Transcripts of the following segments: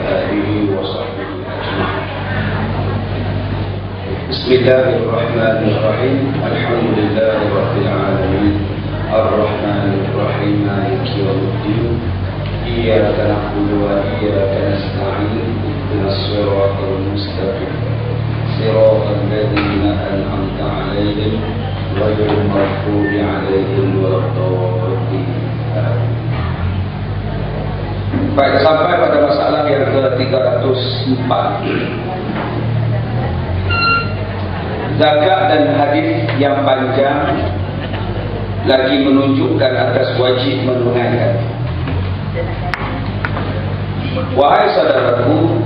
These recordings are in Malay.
آله وصحبه أجمعين. بسم الله الرحمن الرحيم. الحمد لله رب العالمين الرحمن الرحيم مالك يوم الدين إياك نعبد وإياك نستعين اهدنا الصراط المستقيم صراط الذين أنعمت عليهم غير المغضوب عليهم ولا الضالين. Baik, sampai pada masalah yang ke-304. Zakat dan hadis yang panjang lagi menunjukkan atas wajib menunaikan. Wahai saudaraku,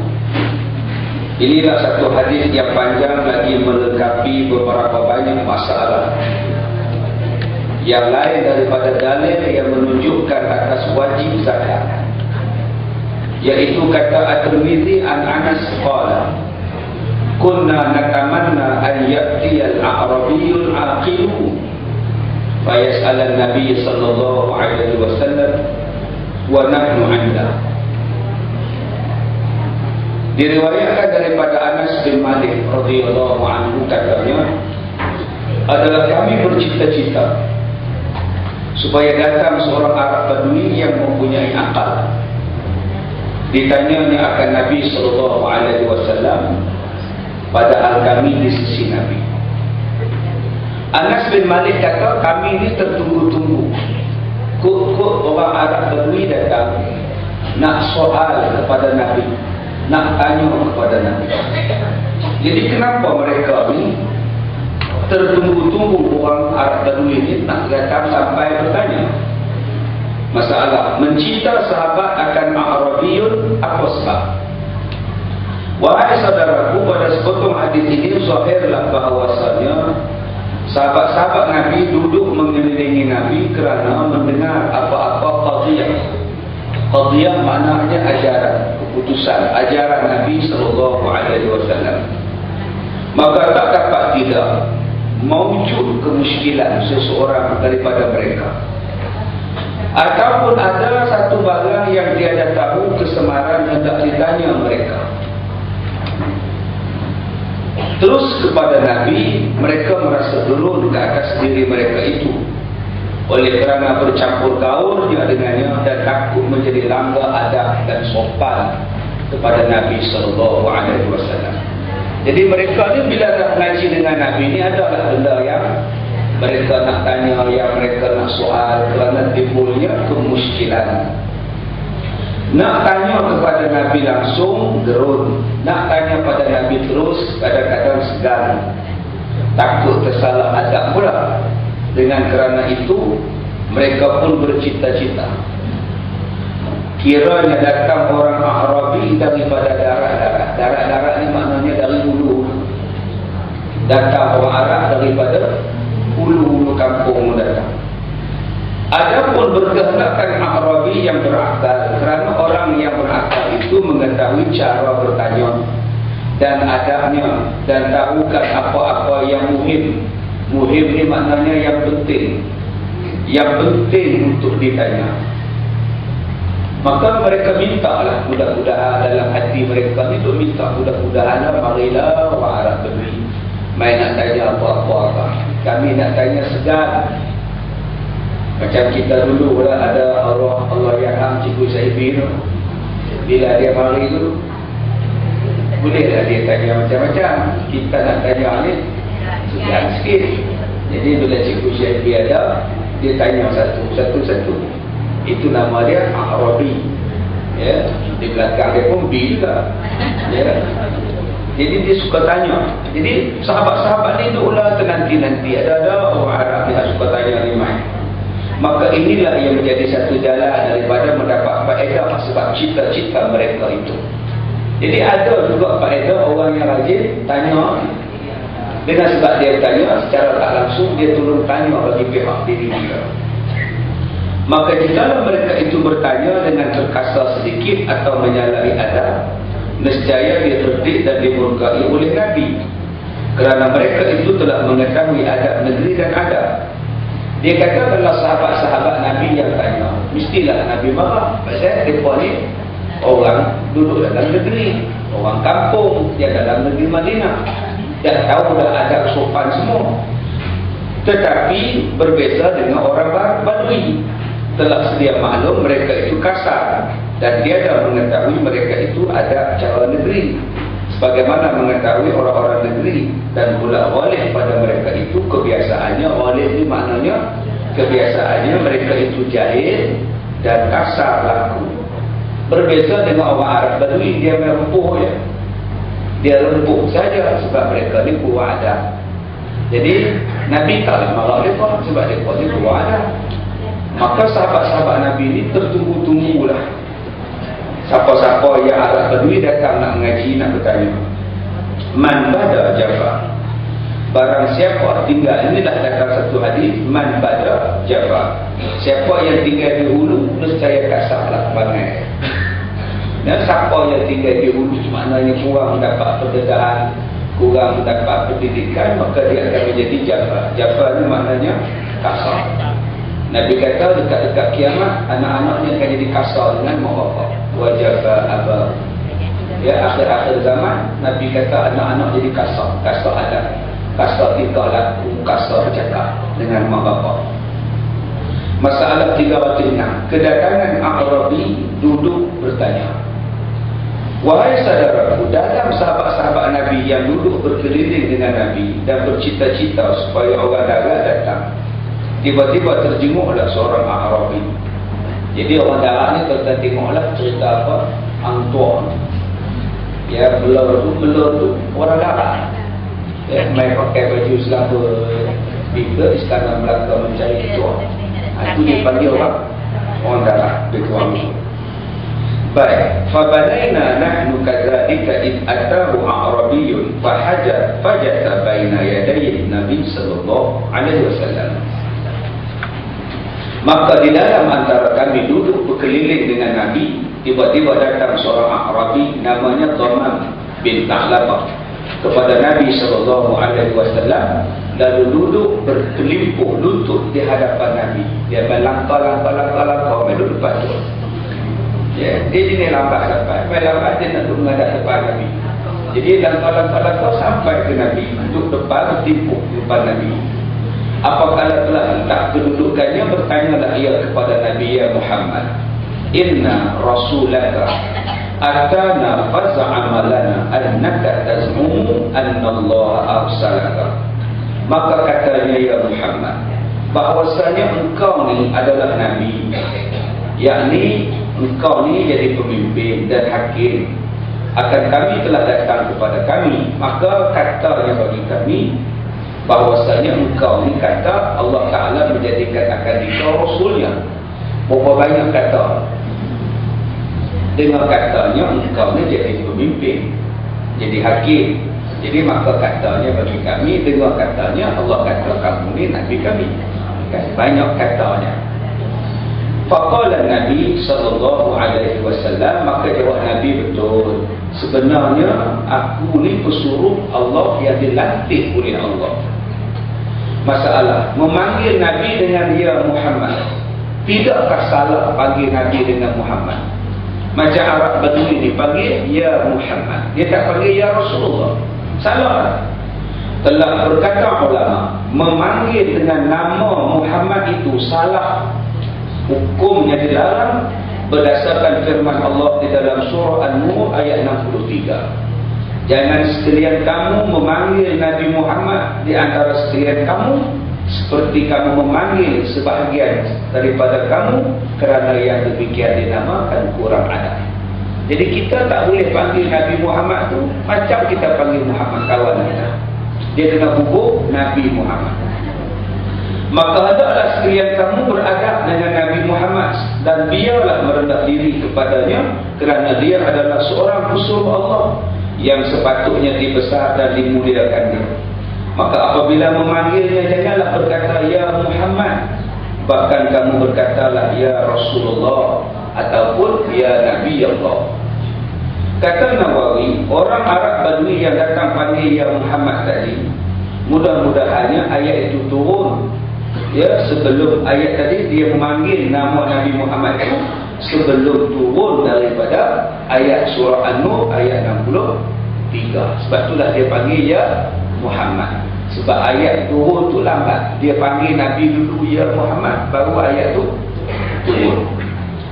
inilah satu hadis yang panjang lagi melengkapi beberapa banyak masalah yang lain daripada dalil yang menunjukkan atas wajib zakat, yaitu kata At-Tirmidzi an Anas qala kunna natamanna an ya'tiyal a'rabiyyul aqilu fayas'al an-nabiy sallallahu alaihi wasallam wa nahnu 'inda. Diriwayatkan daripada Anas bin Malik radhiyallahu anhu, katanya adalah kami bercita-cita supaya datang seorang Arab Badui yang mempunyai akal. Ditanyanya akan Nabi sallallahu alaihi wasallam, padahal kami di sisi Nabi. Anas bin Malik kata, kami ini tertunggu-tunggu. Kok orang Arab Badui datang nak soal kepada Nabi, nak tanya kepada Nabi. Jadi kenapa mereka ni tertunggu-tunggu orang Arab Badui ini nak datang sampai bertanya? Masalah mencita sahabat akan A'rabiyun apa sebab? Wahai saudaraku, pada sepotong hadis ini zahirlah bahawasanya sahabat-sahabat Nabi duduk mengelilingi Nabi kerana mendengar apa-apa qadhiyah. Qadhiyah maknanya ajaran, keputusan, ajaran Nabi sallallahu alaihi wasallam. Maka tak dapat tidak mewujud kemusykilan seseorang daripada mereka, ataupun ada satu barang yang tiada tahu kesemaran hendak ditanya mereka. Terus kepada Nabi, mereka merasa turun ke atas diri mereka itu oleh kerana bercampur gaulnya dengannya dan takut menjadi langgar adab dan sopan kepada Nabi sallallahu alaihi wasallam. Jadi mereka ni bila nak ngaji dengan Nabi ni adalah benda yang mereka nak tanya, yang mereka nak soal kerana timbulnya kemusykilan. Nak tanya kepada Nabi langsung gerun, nak tanya pada Nabi terus kadang-kadang segan, takut tersalah adab pula. Dengan kerana itu mereka pun bercita-cita kiranya datang orang Arabi daripada darat-darat. Darat-darat ni maknanya dari hulu. Datang orang Arab daripada hulu-hulu kampung datang. Adapun berkehendakkan Arabi yang berakal, kerana orang yang berakal itu mengetahui cara bertanya dan adabnya dan tahukan apa-apa yang muhim. Muhim ni maknanya yang penting, yang penting untuk ditanya. Maka mereka mintalah, mudah-mudahan dalam hati mereka itu minta, mudah-mudahan marilah orang Arab Badui main nak tanya apa-apa. Kami nak tanya segan. Macam kita dulu lah, ada Allah yarham Cikgu Saibin, bila dia mari tu bolehlah dia tanya macam-macam. Kita nak tanya ni segan sikit. Jadi bila Cikgu Saibin ada, dia tanya satu-satu. Itu nama dia Arabi, ya. Di belakang dia pun B juga, ya. Jadi dia suka tanya. Jadi sahabat-sahabat ni duduklah nanti ada orang Arab yang suka tanya ni main. Maka inilah yang menjadi satu jalan daripada mendapat faedah sebab cita-cita mereka itu. Jadi ada juga faedah orang yang rajin tanya. Dengan sebab dia tanya secara tak langsung, dia turun tanya bagi pihak diri dia. Maka jika mereka itu bertanya dengan terkasar sedikit atau menyalahi adab, nescaya dia terdik dan dimurkai oleh Nabi. Kerana mereka itu telah mengetahui adab negeri dan adab. Dia kata kalau sahabat-sahabat Nabi yang tanya, mestilah Nabi marah. Pasal mereka ni orang duduk dalam negeri, orang kampung yang dalam negeri Madinah, dah tahu dah adab sopan semua. Tetapi berbeza dengan orang Badui, telah sedia maklum mereka itu kasar, dan dia dah mengetahui mereka itu adab cara negeri sebagaimana mengetahui orang-orang negeri. Dan pula ghalib pada mereka itu kebiasaannya, ghalib itu maknanya kebiasaannya mereka itu jahil dan kasar laku. Berbeza dengan orang Arab Badui, dia rempuh je, dia rempuh saja sebab mereka ni kurang adab. Jadi Nabi taklah marah mereka sebab mereka ni kurang adab. Maka sahabat-sahabat Nabi ni tertunggu-tunggulah siapa-siapa yang Arab Badui datang nak mengaji, nak bertanya. Man bada Jafar, barang siapa tinggal, inilah datang satu hadis, man bada Jafar, siapa yang tinggal di hulu nescaya kasarlah perangai. Dan siapa yang tinggal di hulu maknanya kurang mendapat pendedahan, kurang mendapat pendidikan, maka dia akan menjadi Jafar. Jafar ni maknanya kasar. Nabi kata dekat-dekat kiamat anak-anaknya akan jadi kasar dengan mak bapak. Wajafa abah. Ya, akhir-akhir zaman Nabi kata anak-anak jadi kasar, kasar adab, kasar tingkah laku, kasar bercakap dengan mak bapak. Masalah 306, kedatangan A'rabi duduk bertanya. Wahai saudaraku, dalam sahabat-sahabat Nabi yang duduk berkeliling dengan Nabi dan bercita-cita supaya orang darat datang, tiba-tiba terjenguklah seorang A'rabi. Jadi orang darat ni kalau kita tengoklah cerita apa, hang tua, ya, belur tu orang darat, ya, main pakai baju selaba bila istana Melaka mencari tua, itu dipanggil orang darat, dia tuang. Baik, fabalaina nahnu kadzalika id atahu a'rabiyyun fajata baina yaday Nabi sallallahu alaihi wasallam. Maka di dalam antara kami duduk berkeliling dengan Nabi, tiba-tiba datang seorang A'rabi namanya Dhamam bin Ta'labah kepada Nabi sallallahu alaihi wasallam, lalu duduk berkelimpuh lutut di hadapan Nabi. Dia melangkah duduk depan tu. Ya, dia ni lambat sampai. Lambat dia nak menghadap depan Nabi. Jadi langkah sampai ke Nabi, duduk depan, timpuk di depan Nabi. Apakala telah letak kedudukannya, bertanyalah ia kepada Nabi, ya Muhammad, inna rasulaka atana faz'amalana annaka taz'umu anna Allah arsalaka. Maka katanya, ya Muhammad, bahwasanya engkau ni adalah Nabi, yakni engkau ni jadi pemimpin dan hakim. Akan kami telah datang kepada kami, maka katanya bagi kami bahwasanya engkau ni kata Allah Ta'ala menjadikan akan dikau Rasulnya. Berapa banyak kata? Dengan katanya engkau ni jadi pemimpin, jadi hakim. Jadi maka katanya bagi kami, dengan katanya Allah kata kamu ni Nabi kami. Banyak katanya. Faqala Nabi sallallahu alaihi wasallam, maka jawab Nabi, betul, sebenarnya aku ni pesuruh Allah yang dilantik oleh Allah. Masalah memanggil Nabi dengan ya Muhammad, tidakkah salah panggil Nabi dengan Muhammad? Macam Arab Badui ni panggil ya Muhammad, dia tak panggil ya Rasulullah. Salah. Telah berkata ulama, memanggil dengan nama Muhammad itu salah. Hukumnya dilarang berdasarkan firman Allah di dalam surah An-Nur ayat 63. Jangan sekalian kamu memanggil Nabi Muhammad di antara sekalian kamu seperti kamu memanggil sebahagian daripada kamu, kerana yang demikian dinamakan kurang adab. Jadi kita tak boleh panggil Nabi Muhammad tu macam kita panggil Muhammad kawan kita. Dia kena hubung Nabi Muhammad. Maka hendaklah sekalian kamu beradab dengan Nabi Muhammad dan biarlah merendah diri kepadanya, kerana dia adalah seorang pesuruh Allah yang sepatutnya dibesar dan dimuliakannya. Maka apabila memanggilnya, janganlah berkata ya Muhammad, bahkan kamu berkatalah ya Rasulullah ataupun ya Nabi Allah. Kata Nawawi, orang Arab Badui yang datang panggil ya Muhammad tadi, mudah-mudahannya ayat itu turun, ya, sebelum ayat tadi dia memanggil nama Nabi Muhammad itu, sebelum turun daripada ayat surah An-Nur ayat 63. Sebab itulah dia panggil ya Muhammad. Sebab ayat turun tu lambat. Dia panggil Nabi dulu ya Muhammad, baru ayat tu turun.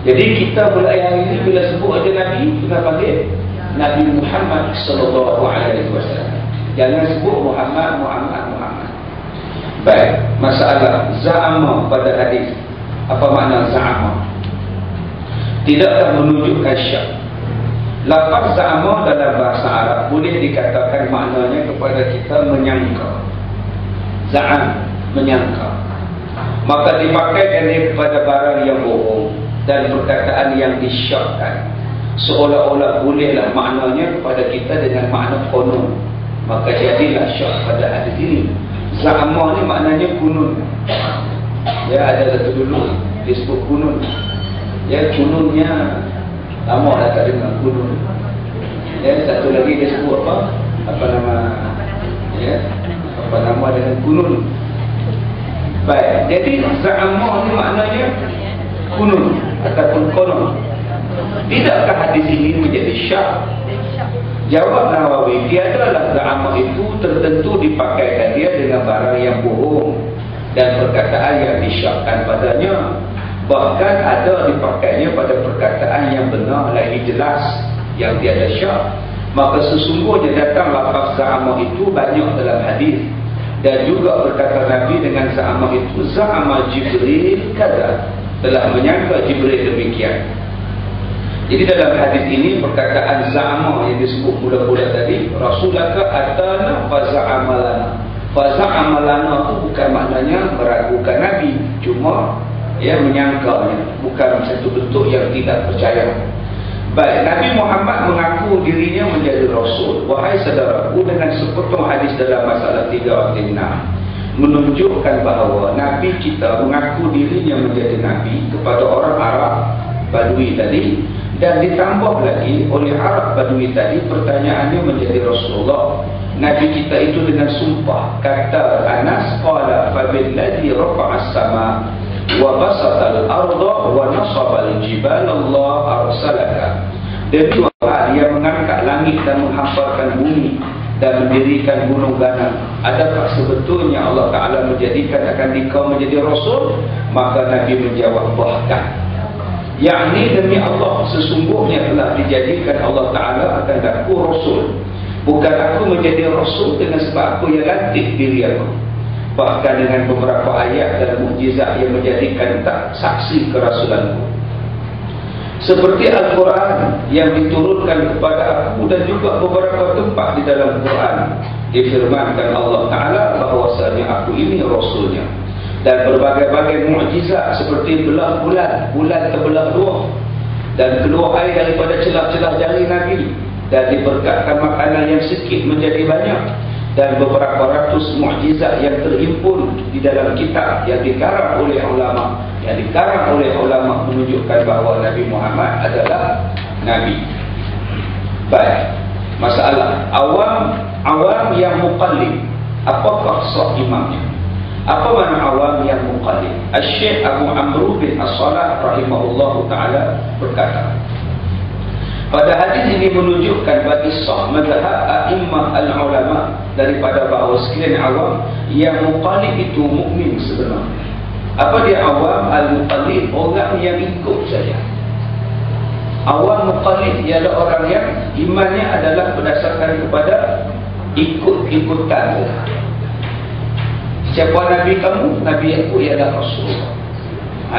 Jadi kita mulai hari ini bila sebut aja Nabi, kita panggil Nabi Muhammad sallallahu alaihi wasallam. Jangan sebut Muhammad. Baik, masalah za'ama pada hadis. Apa makna za'ama? Tidakkah menunjukkan syak. Lafaz za'ama dalam bahasa Arab boleh dikatakan maknanya kepada kita menyangka. Za'am, menyangka. Maka dipakaikan dia kepada barang yang bohong dan perkataan yang disyakkan. Seolah-olah bolehlah maknanya kepada kita dengan makna konon. Maka jadilah syak pada hadis ini. Za'ama ni maknanya kunun. Ya, ada satu dulu disebut kunun. Ya, kununnya lama dah tak dengar kunun. Ya, satu lagi dia sebut apa? Apa nama? Ya, apa nama dengan kunun. Baik, jadi za'ama ni maknanya kunun ataupun konon. Tidakkah hadis ini menjadi syak? Jawab Nawawi, tiadalah za'ama itu tertentu dipakaikan dia dengan barang yang bohong dan perkataan yang disyakkan padanya. Bahkan ada dipakainya pada perkataan yang benar lagi jelas yang tiada syak. Maka sesungguhnya datang lafaz za'ama itu banyak dalam hadis. Dan juga berkata Nabi dengan za'ama itu, za'ama Jibril kada, telah menyangka Jibril demikian. Jadi dalam hadis ini perkataan za'ama yang disebut mula-mula tadi, Rasulaka atana fa za'ama lana. Fa za'ama lana itu bukan maknanya meragukan Nabi, cuma ya menyangkanya, bukan satu bentuk yang tidak percaya. Baik, Nabi Muhammad mengaku dirinya menjadi Rasul. Wahai saudaraku, dengan sepotong hadis dalam masalah 3 menunjukkan bahawa Nabi kita mengaku dirinya menjadi Nabi kepada orang Arab Badui tadi. Dan ditambah lagi oleh Arab Badui tadi, pertanyaannya menjadi Rasulullah. Nabi kita itu dengan sumpah, kata Anas, qala fabilladzi rafa'as sama wa basatal arda wa nasabal jibal Allah arsalaka. Demi Tuhan yang mengangkat langit dan menghamparkan bumi dan mendirikan gunung ganang, adakah sebetulnya Allah Ta'ala menjadikan akan dikau menjadi Rasul? Maka Nabi menjawab, bahkan, yakni demi Allah, sesungguhnya telah dijadikan Allah Ta'ala akan aku Rasul. Bukan aku menjadi Rasul dengan sebab aku yang lantik diri aku, bahkan dengan beberapa ayat dan mukjizat yang menjadikan tak saksi kerasulanku, seperti Al-Quran yang diturunkan kepada aku, dan juga beberapa tempat di dalam Quran difirmankan Allah Ta'ala bahawasanya aku ini Rasulnya. Dan berbagai-bagai mukjizat seperti belah bulan terbelah dua, dan keluar air daripada celah-celah jari Nabi, dan diberkatkan makanan yang sikit menjadi banyak, dan beberapa ratus mukjizat yang terhimpun di dalam kitab yang dikarang oleh ulama, menunjukkan bahawa Nabi Muhammad adalah Nabi. Baik, masalah awam yang muqallid, apakah sah imamnya? Apa makna awam yang muqallid? Asy-Syaikh Abu Amr bin As-Salah rahimahullahu ta'ala berkata, pada hadis ini menunjukkan bagi sah mazhab a'immah al-ulama daripada bahawa sekalian awam yang muqallid itu mukmin sebenarnya. Apa dia awam? Al-muqallid, orang yang ikut saja. Awam muqallid ialah orang yang imannya adalah berdasarkan kepada ikut-ikutan. Siapa Nabi kamu? Nabi aku ialah Rasulullah.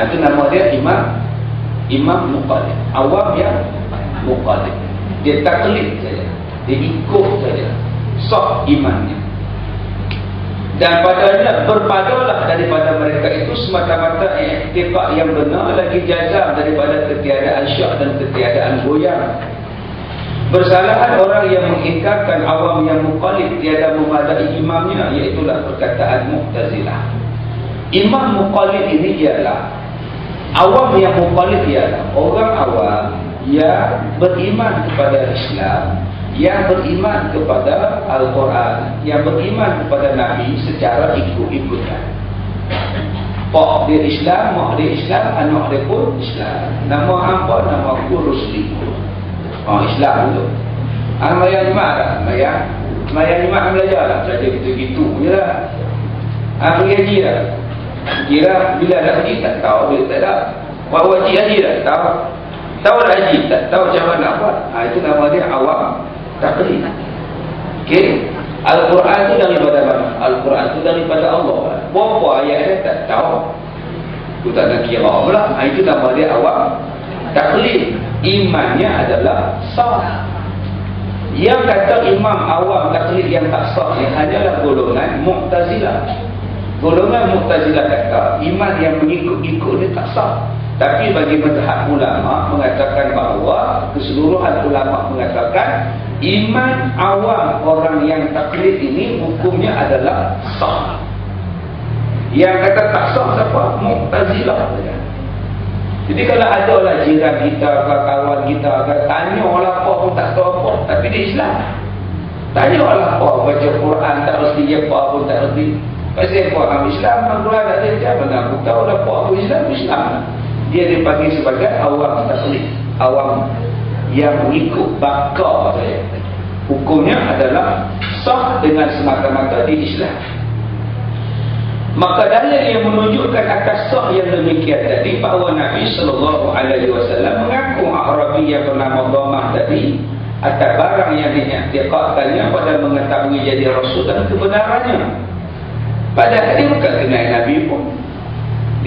Itu nama dia imam muqallid. Awam yang muqallid, dia taklid saja, dia ikut saja, sah imannya. Dan padanya berpadalah daripada mereka itu semata-mata iktikad yang benar lagi jazam daripada ketiadaan syak dan ketiadaan goyang. Bersalahan orang yang mengingkarkan awam yang muqallid tiada memadai imamnya, iaitulah perkataan Mu'tazilah. Imam muqallid ini ialah awam yang muqallid, ialah orang awam yang beriman kepada Islam, yang beriman kepada Al-Quran, yang beriman kepada Nabi secara ikut-ikutan. Pak dia Islam, mak dia Islam, anak dia pun Islam. Nama apa? Nama aku Rusli. Islam tu. Mayang jemaah tak? Mayang jemaah belajar lah. Belajar gitu-gitu je lah. Pergi haji lah. Kira bila nak haji tak tahu dia tak ada. Wajib haji tak tahu. Tahu dah haji tak tahu macam mana nak buat. Itu nama dia awam taklid. Okey. Al-Quran tu daripada mana? Al-Quran tu daripada Allah. Berapa ayat dia tak tahu. Tu tak nak kira pula. Itu nama dia awam taklid. Imannya adalah sah. Yang kata imam awam taklid yang tak sah ni hanyalah golongan Mu'tazilah. Golongan Mu'tazilah kata iman yang mengikut-ikut ni tak sah. Tapi bagi mazhab ulama mengatakan bahawa keseluruhan ulama mengatakan iman awam orang yang taklid ini hukumnya adalah sah. Yang kata tak sah siapa? Mu'tazilah. Jadi kalau ada lah jiran kita ke kawan kita ke tanya lah apa pun tak tahu apa, tapi dia Islam. Tanya lah apa, baca Quran tak reti apa pun tak reti. Pasal apa Islam Al-Quran tak ada macam mana? Aku tahu lah apa Islam. Dia dipanggil sebagai awam taklid, awam yang mengikut bakar saja. Hukumnya adalah sah dengan semata-mata di Islam. Maka dalil yang menunjukkan atas sah yang demikian tadi bahawa Nabi SAW mengaku Arabi yang bernama Dhamah tadi atas barang yang diikatkannya pada mengetahui jadi Rasul dan kebenarannya. Padahal dia bukan kenal Nabi pun.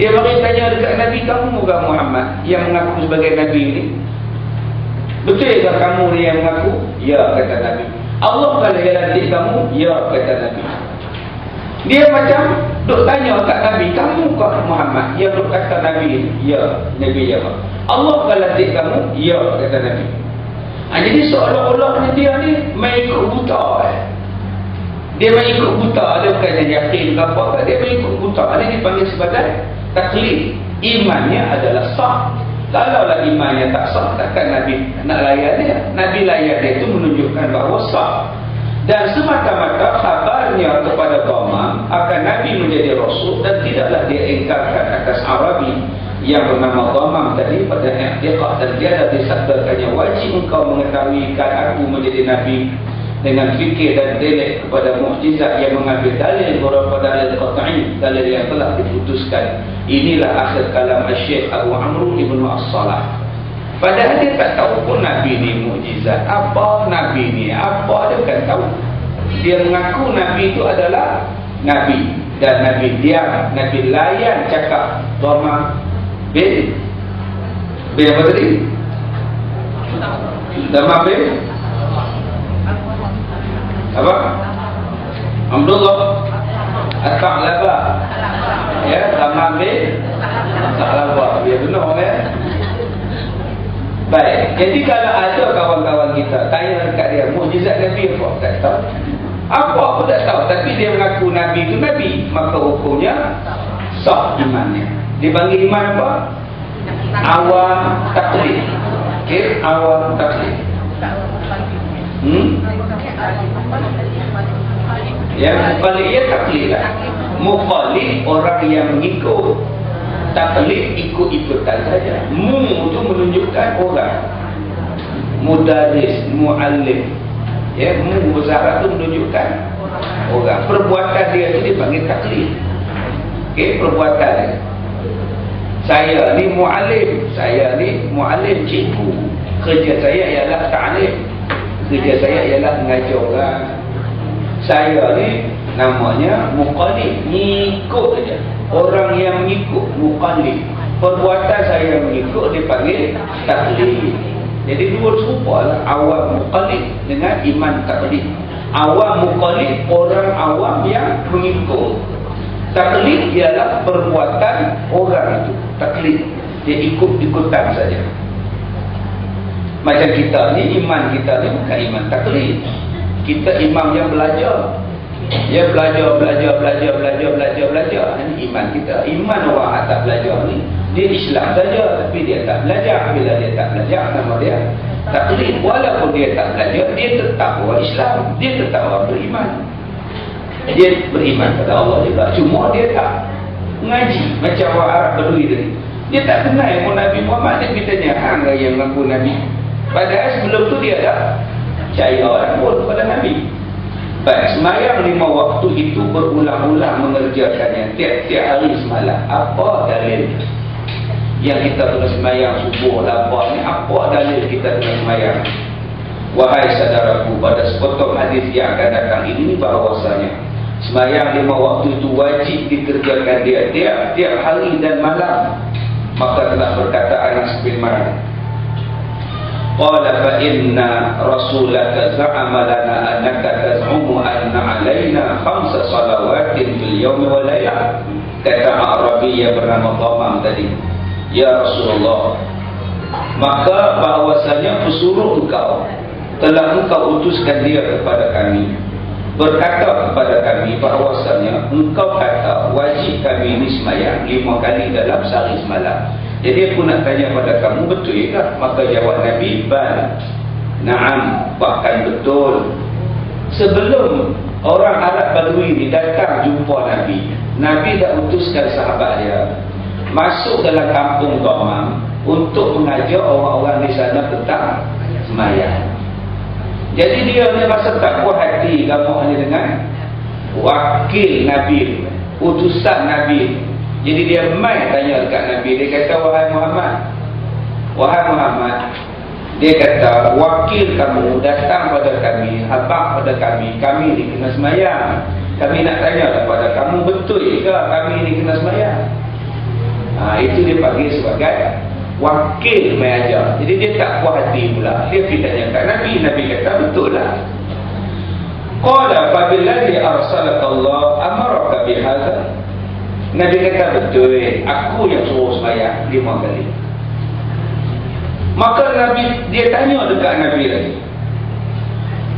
Dia bagi tanya dekat Nabi, kamu bukan Muhammad yang mengaku sebagai Nabi ini? Betul ke kamu ni yang mengaku? Ya, kata Nabi. Allah kalau yang lantik kamu? Ya, kata Nabi. Dia macam duk tanya kat Nabi, kamu kau Muhammad yang duk kata Nabi ini? Ya, Nabi jawab. Allah kalau lantik kamu? Ya, kata Nabi. Jadi seolah-olah dia ni mengikut buta. Dia mengikut buta. Dia bukan yakin ke apa, dia mengikut buta. Dia dipanggil sebagai taklid. Imannya adalah sah. Kalaulah imannya tak sah, takkan Nabi nak layan dia. Nabi layan dia itu menunjukkan bahawa sah. Dan semata-mata khabarnya kepada Dhamah akan Nabi menjadi Rasul dan tidaklah dia ingkarkan atas Arabi yang bernama Dhamah tadi pada i'tiqad, dan dia dah disabdakannya wajib engkau mengetahuikan aku menjadi Nabi dengan fikir dan dalil kepada mukjizat yang mengambil dalil beberapa dalil qat'i, dalil yang telah diputuskan. Inilah akhir kalam Syekh Abu Amr ibn As-Salah. Padahal dia tak tahu pun Nabi ni mukjizat apa, Nabi ni apa, dia bukan tahu. Dia mengaku Nabi itu adalah Nabi, dan Nabi diam, Nabi layan cakap Dhamah bin apa tadi? Dhamah bin apa? Abdullah At-Ta'laba. Ya, Dhamah bin At-Ta'laba. Dia benar ya. Baik, jadi kalau ada kawan-kawan kita tanya dekat dia, mukjizat Nabi apa? Tak tahu. Apa pun tak tahu, tapi dia mengaku Nabi itu Nabi, maka hukumnya sah imannya. Dipanggil iman apa? Awam taklid. Okey, awam taklid. Ya, mukhalif ya taklid lah. Mukhalif orang yang mengikut. Taklid ikut-ikutan saja. Mu itu menunjukkan orang. Mudaris, muallim. Ya, mu muzarat itu menunjukkan orang. Perbuatan dia itu dipanggil taklid. Okey, perbuatan dia. Saya ni muallim, cikgu. Kerja saya ialah ta'lim. Kerja saya ialah mengajar orang. Saya ni namanya muqallid, ngikut saja. Orang yang mengikut, muqallid. Perbuatan saya yang mengikut dipanggil taklid. Jadi dua serupa lah, awam muqallid dengan iman taklid. Awam muqallid, orang awam yang mengikut. Taklid ialah perbuatan orang itu. Taklid, dia ikut-ikutan saja. Macam kita ni, iman kita ni bukan iman taklid. Kita imam yang belajar. Dia belajar. Ini iman kita. Iman orang tak belajar ni, dia Islam saja, tapi dia tak belajar. Bila dia tak belajar, nama dia taklid. Walaupun dia tak belajar, dia tetap orang Islam. Dia tetap orang beriman. Dia beriman pada Allah juga. Cuma dia tak mengaji macam orang Arab Badui tadi. Dia tak kenal pun Nabi Muhammad. Dia pergi tanya, hang yang mengaku Nabi. Padahal sebelum tu dia dah percaya orang pun kepada Nabi. Baik, semayang 5 waktu itu berulang-ulang mengerjakannya tiap-tiap hari semalam. Apa dalil yang kita kena semayang subuh lapar ni? Apa dalil kita kena semayang? Wahai saudaraku, pada sepotong hadis yang akan datang ini bahawasanya semayang 5 waktu itu wajib dikerjakan dia tiap-tiap hari dan malam. Maka telah berkata Anas bin Malik, qala fa inna rasulaka za'ama lana annaka taz'umu anna 'alaina 5 salawatin fil yawmi wal laylah. Kata Arabi yang bernama Dhamam tadi, ya Rasulullah, maka bahawasanya pesuruh engkau telah engkau utuskan dia kepada kami, berkata kepada kami bahawasanya engkau kata wajib kami ini semayang 5 kali dalam sehari semalam. Jadi aku nak tanya pada kamu, betul ke? Maka jawab Nabi, bal, na'am, bahkan betul. Sebelum orang Arab Badui ni datang jumpa Nabi, Nabi dah utuskan sahabat dia masuk dalam kampung Dhamam untuk mengajar orang-orang di sana tentang semayang. Jadi dia ni rasa tak puas hati kamu hanya dengan wakil Nabi, utusan Nabi. Jadi dia mai tanya dekat Nabi. Dia kata, wahai Muhammad, dia kata, wakil kamu datang pada kami, habaq pada kami ni kena semayang. Kami nak tanya kepada kamu, betul ke kami ni kena semayang? Itu dia panggil sebagai wakil mai ajar. Jadi dia tak puas hati pula. Dia pergi tanya kat Nabi. Nabi kata, betul lah. Qala fa billazi arsalaka Allah amaraka bihadza. Nabi kata, betul, aku yang suruh semayang 5 kali. Maka Nabi, dia tanya dekat Nabi lagi,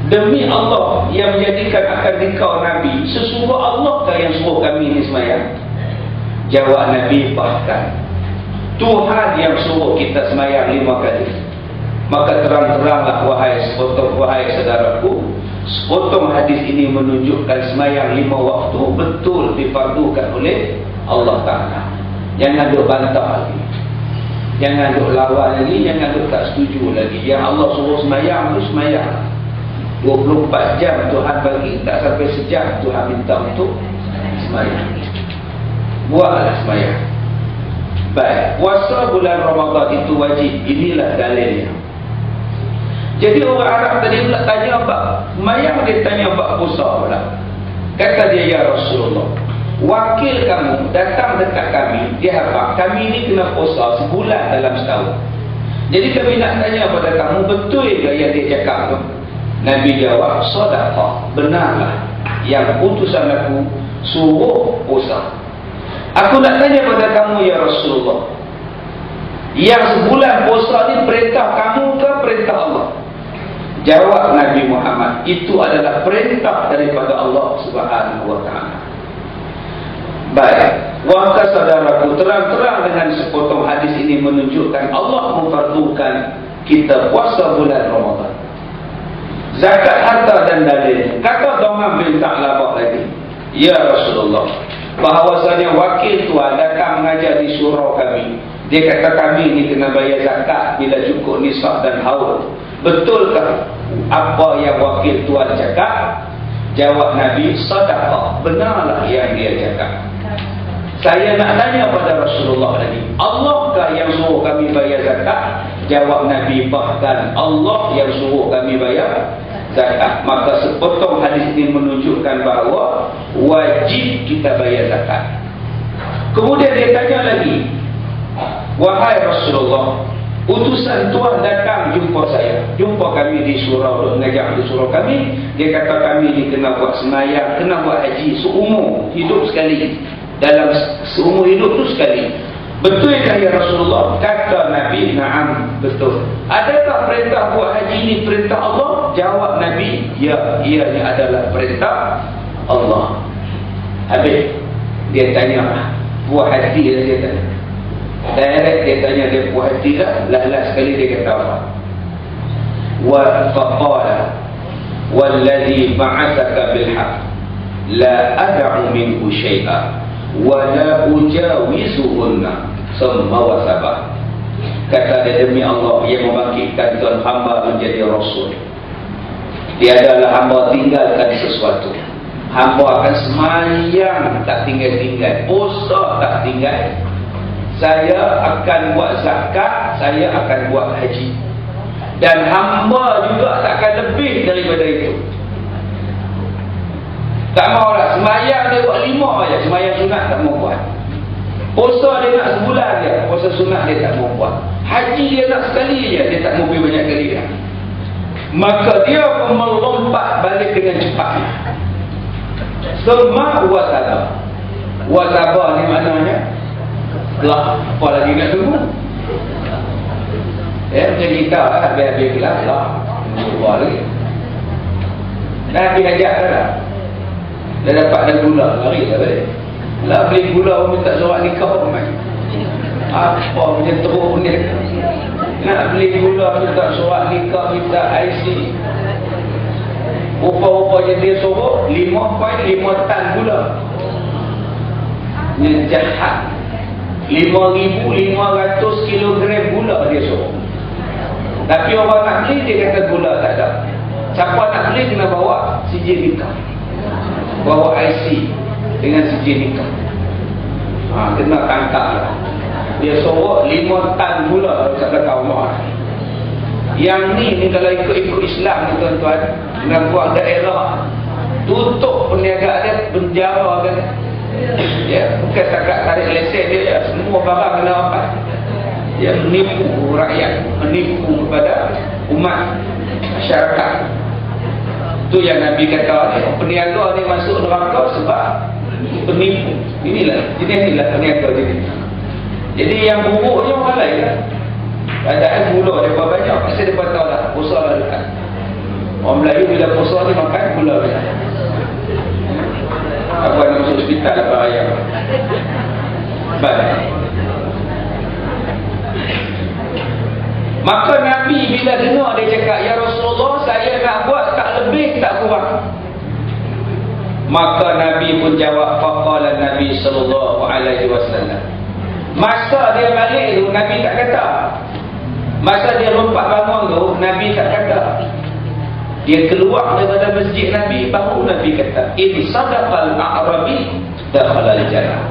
demi Allah yang menjadikan akan dikau Nabi, sesungguh Allah kah yang suruh kami ini semayang? Jawab Nabi, bahkan Tuhan yang suruh kita semayang 5 kali. Maka terang-teranglah wahai saudaraku, sepotong hadis ini menunjukkan semayang 5 waktu betul difardukan oleh Allah Ta'ala. Jangan duk bantah lagi, jangan duk lawan lagi, jangan duk tak setuju lagi. Yang Allah suruh semayang tu semayang 24 jam Tuhan bagi, tak sampai sejam Tuhan minta untuk semayang. Buatlah semayang. Baik, puasa bulan Ramadan itu wajib. Inilah dalilnya. Jadi orang Arab tadi pula tanya apa? Semayang dia tanya apa puasa pula. Kata dia, ya Rasulullah, wakil kamu datang dekat kami, dia harap kami ni kena puasa sebulan dalam setahun. Jadi kami nak tanya pada kamu, betul ke yang dia cakap tu? Nabi jawab, sadaqah, benarlah yang utusan aku suruh puasa. Aku nak tanya pada kamu, ya Rasulullah, yang sebulan puasa ni perintah kamu ke perintah Allah? Jawab Nabi Muhammad, itu adalah perintah daripada Allah Subhanahu wa ta'ala. Baik, wahai saudaraku, terang-terang dengan sepotong hadis ini menunjukkan Allah memfardukan kita puasa bulan Ramadan. Zakat harta dan dalil. Kata Dhamam bin Tha'labah lagi, ya Rasulullah, bahawasanya wakil tuan datang mengajar di surau kami. Dia kata kami ni kena bayar zakat bila cukup nisab dan haul. Betulkah apa yang wakil tuan cakap? Jawab Nabi, sadaqah, benarlah yang dia cakap. Saya nak tanya pada Rasulullah lagi, Allahkah yang suruh kami bayar zakat? Jawab Nabi, bahkan Allah yang suruh kami bayar zakat. Maka sepotong hadis ini menunjukkan bahawa wajib kita bayar zakat. Kemudian dia tanya lagi, wahai Rasulullah, utusan Tuhan datang jumpa saya, jumpa kami di surau, mengajak di surau kami. Dia kata kami ni kena buat semayang, kena buat haji seumur hidup sekali. Dalam seumur hidup tu sekali. Betulkah ya Rasulullah? Kata Nabi, na'am, betul. Adakah perintah buat haji ini perintah Allah? Jawab Nabi, ya, ianya adalah perintah Allah. Habis dia tanya, buat hati dia tanya. Direct dia tanya, dia puas hati tak? Lah sekali dia kata apa? Wa faqala wallazi ba'athaka bil haqq la ad'u minhu syai'a wala ujawizuhunna summa wasabah. Kata dia, demi Allah yang membangkitkan tuan hamba menjadi rasul, dia adalah hamba tinggalkan sesuatu. Hamba akan semayang tak tinggal-tinggal, puasa tak tinggal, saya akan buat zakat, saya akan buat haji, dan hamba juga takkan lebih daripada itu. Tak mau lah, semayang dia buat 5 aja, semayang sunat tak mau buat. Puasa dia nak sebulan je, puasa sunat dia tak mau buat. Haji dia nak sekali je, dia tak mau pergi banyak kali dah. Maka dia pun melompat balik dengan cepatnya. Semua wasabah. Wasabah ni maknanya lah, apa lagi nak tunggu? Macam kita lah, habis-habis kelas lah, buat lagi. Dah habis ajak dah. Dah dapat dah gula, lari dah balik. Lah beli gula pun tak surat nikah pun main. Apa macam teruk ni. Nak beli gula minta surat nikah, minta IC. Rupa-rupa dia suruh 5.5 tan gula. Ini jahat. 5,500 kilogram gula dia suruh. Tapi orang nak beli dia kata gula tak ada. Siapa nak beli kena bawa sijil nikah, bawa IC dengan sijil nikah. Kena tangkap lah. Dia suruh 5 tan gula kat belakang rumah. Yang ni kalau ikut Islam ni tuan-tuan, nak buat daerah, tutup perniagaan dia, penjara kan. Ya, bukan setakat tarik lesen dia, semua barang kena rampas. Dia menipu rakyat, menipu kepada umat masyarakat. Tu yang Nabi kata ni, peniaga ni masuk neraka sebab penipu. Inilah peniaga jenis. Jadi yang buruknya orang lain lah. Padahal gula dia buat banyak, pasti dia tahu lah, puasa lah dekat. Orang Melayu bila puasa ni makan gula banyak. Apa nak masuk hospital apa ayam. Baik. Maka Nabi bila dengar dia cakap, ya Rasulullah, saya nak buat tak lebih tak kurang. Maka Nabi pun jawab, faqala Nabi sallallahu alaihi wasallam. Masa dia balik tu Nabi tak kata. Masa dia lompat bangun tu Nabi tak kata. Dia keluar daripada masjid Nabi, baru Nabi kata, in sadaqal a'rabi dakhala al-jannah.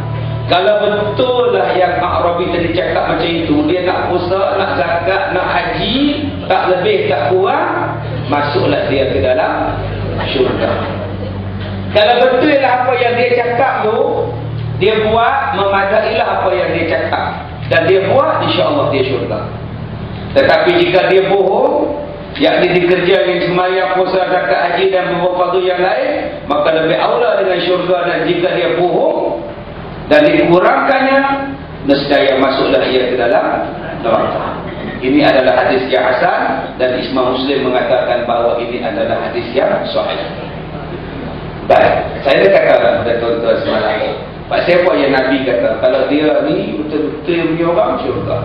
Kalau betul lah yang A'rabi tadi cakap macam itu, dia nak puasa, nak zakat, nak haji, tak lebih tak kurang, masuklah dia ke dalam syurga. Kalau betul lah apa yang dia cakap tu, dia buat, memadailah apa yang dia cakap, dan dia buat, insya-Allah dia syurga. Tetapi jika dia bohong, yakni dikerja yang semayang, puasa, zakat, haji dan beberapa fardu yang lain, maka lebih aula dengan syurga. Dan jika dia bohong dan dikurangkannya, nescaya masuklah ia ke dalam neraka. Ini adalah hadis yang hasan, dan Imam Muslim mengatakan bahawa ini adalah hadis yang sahih. Baik, saya dah kata pada tuan-tuan semalam, Pak siapa yang Nabi kata kalau dia ni betul-betul punya orang syurga.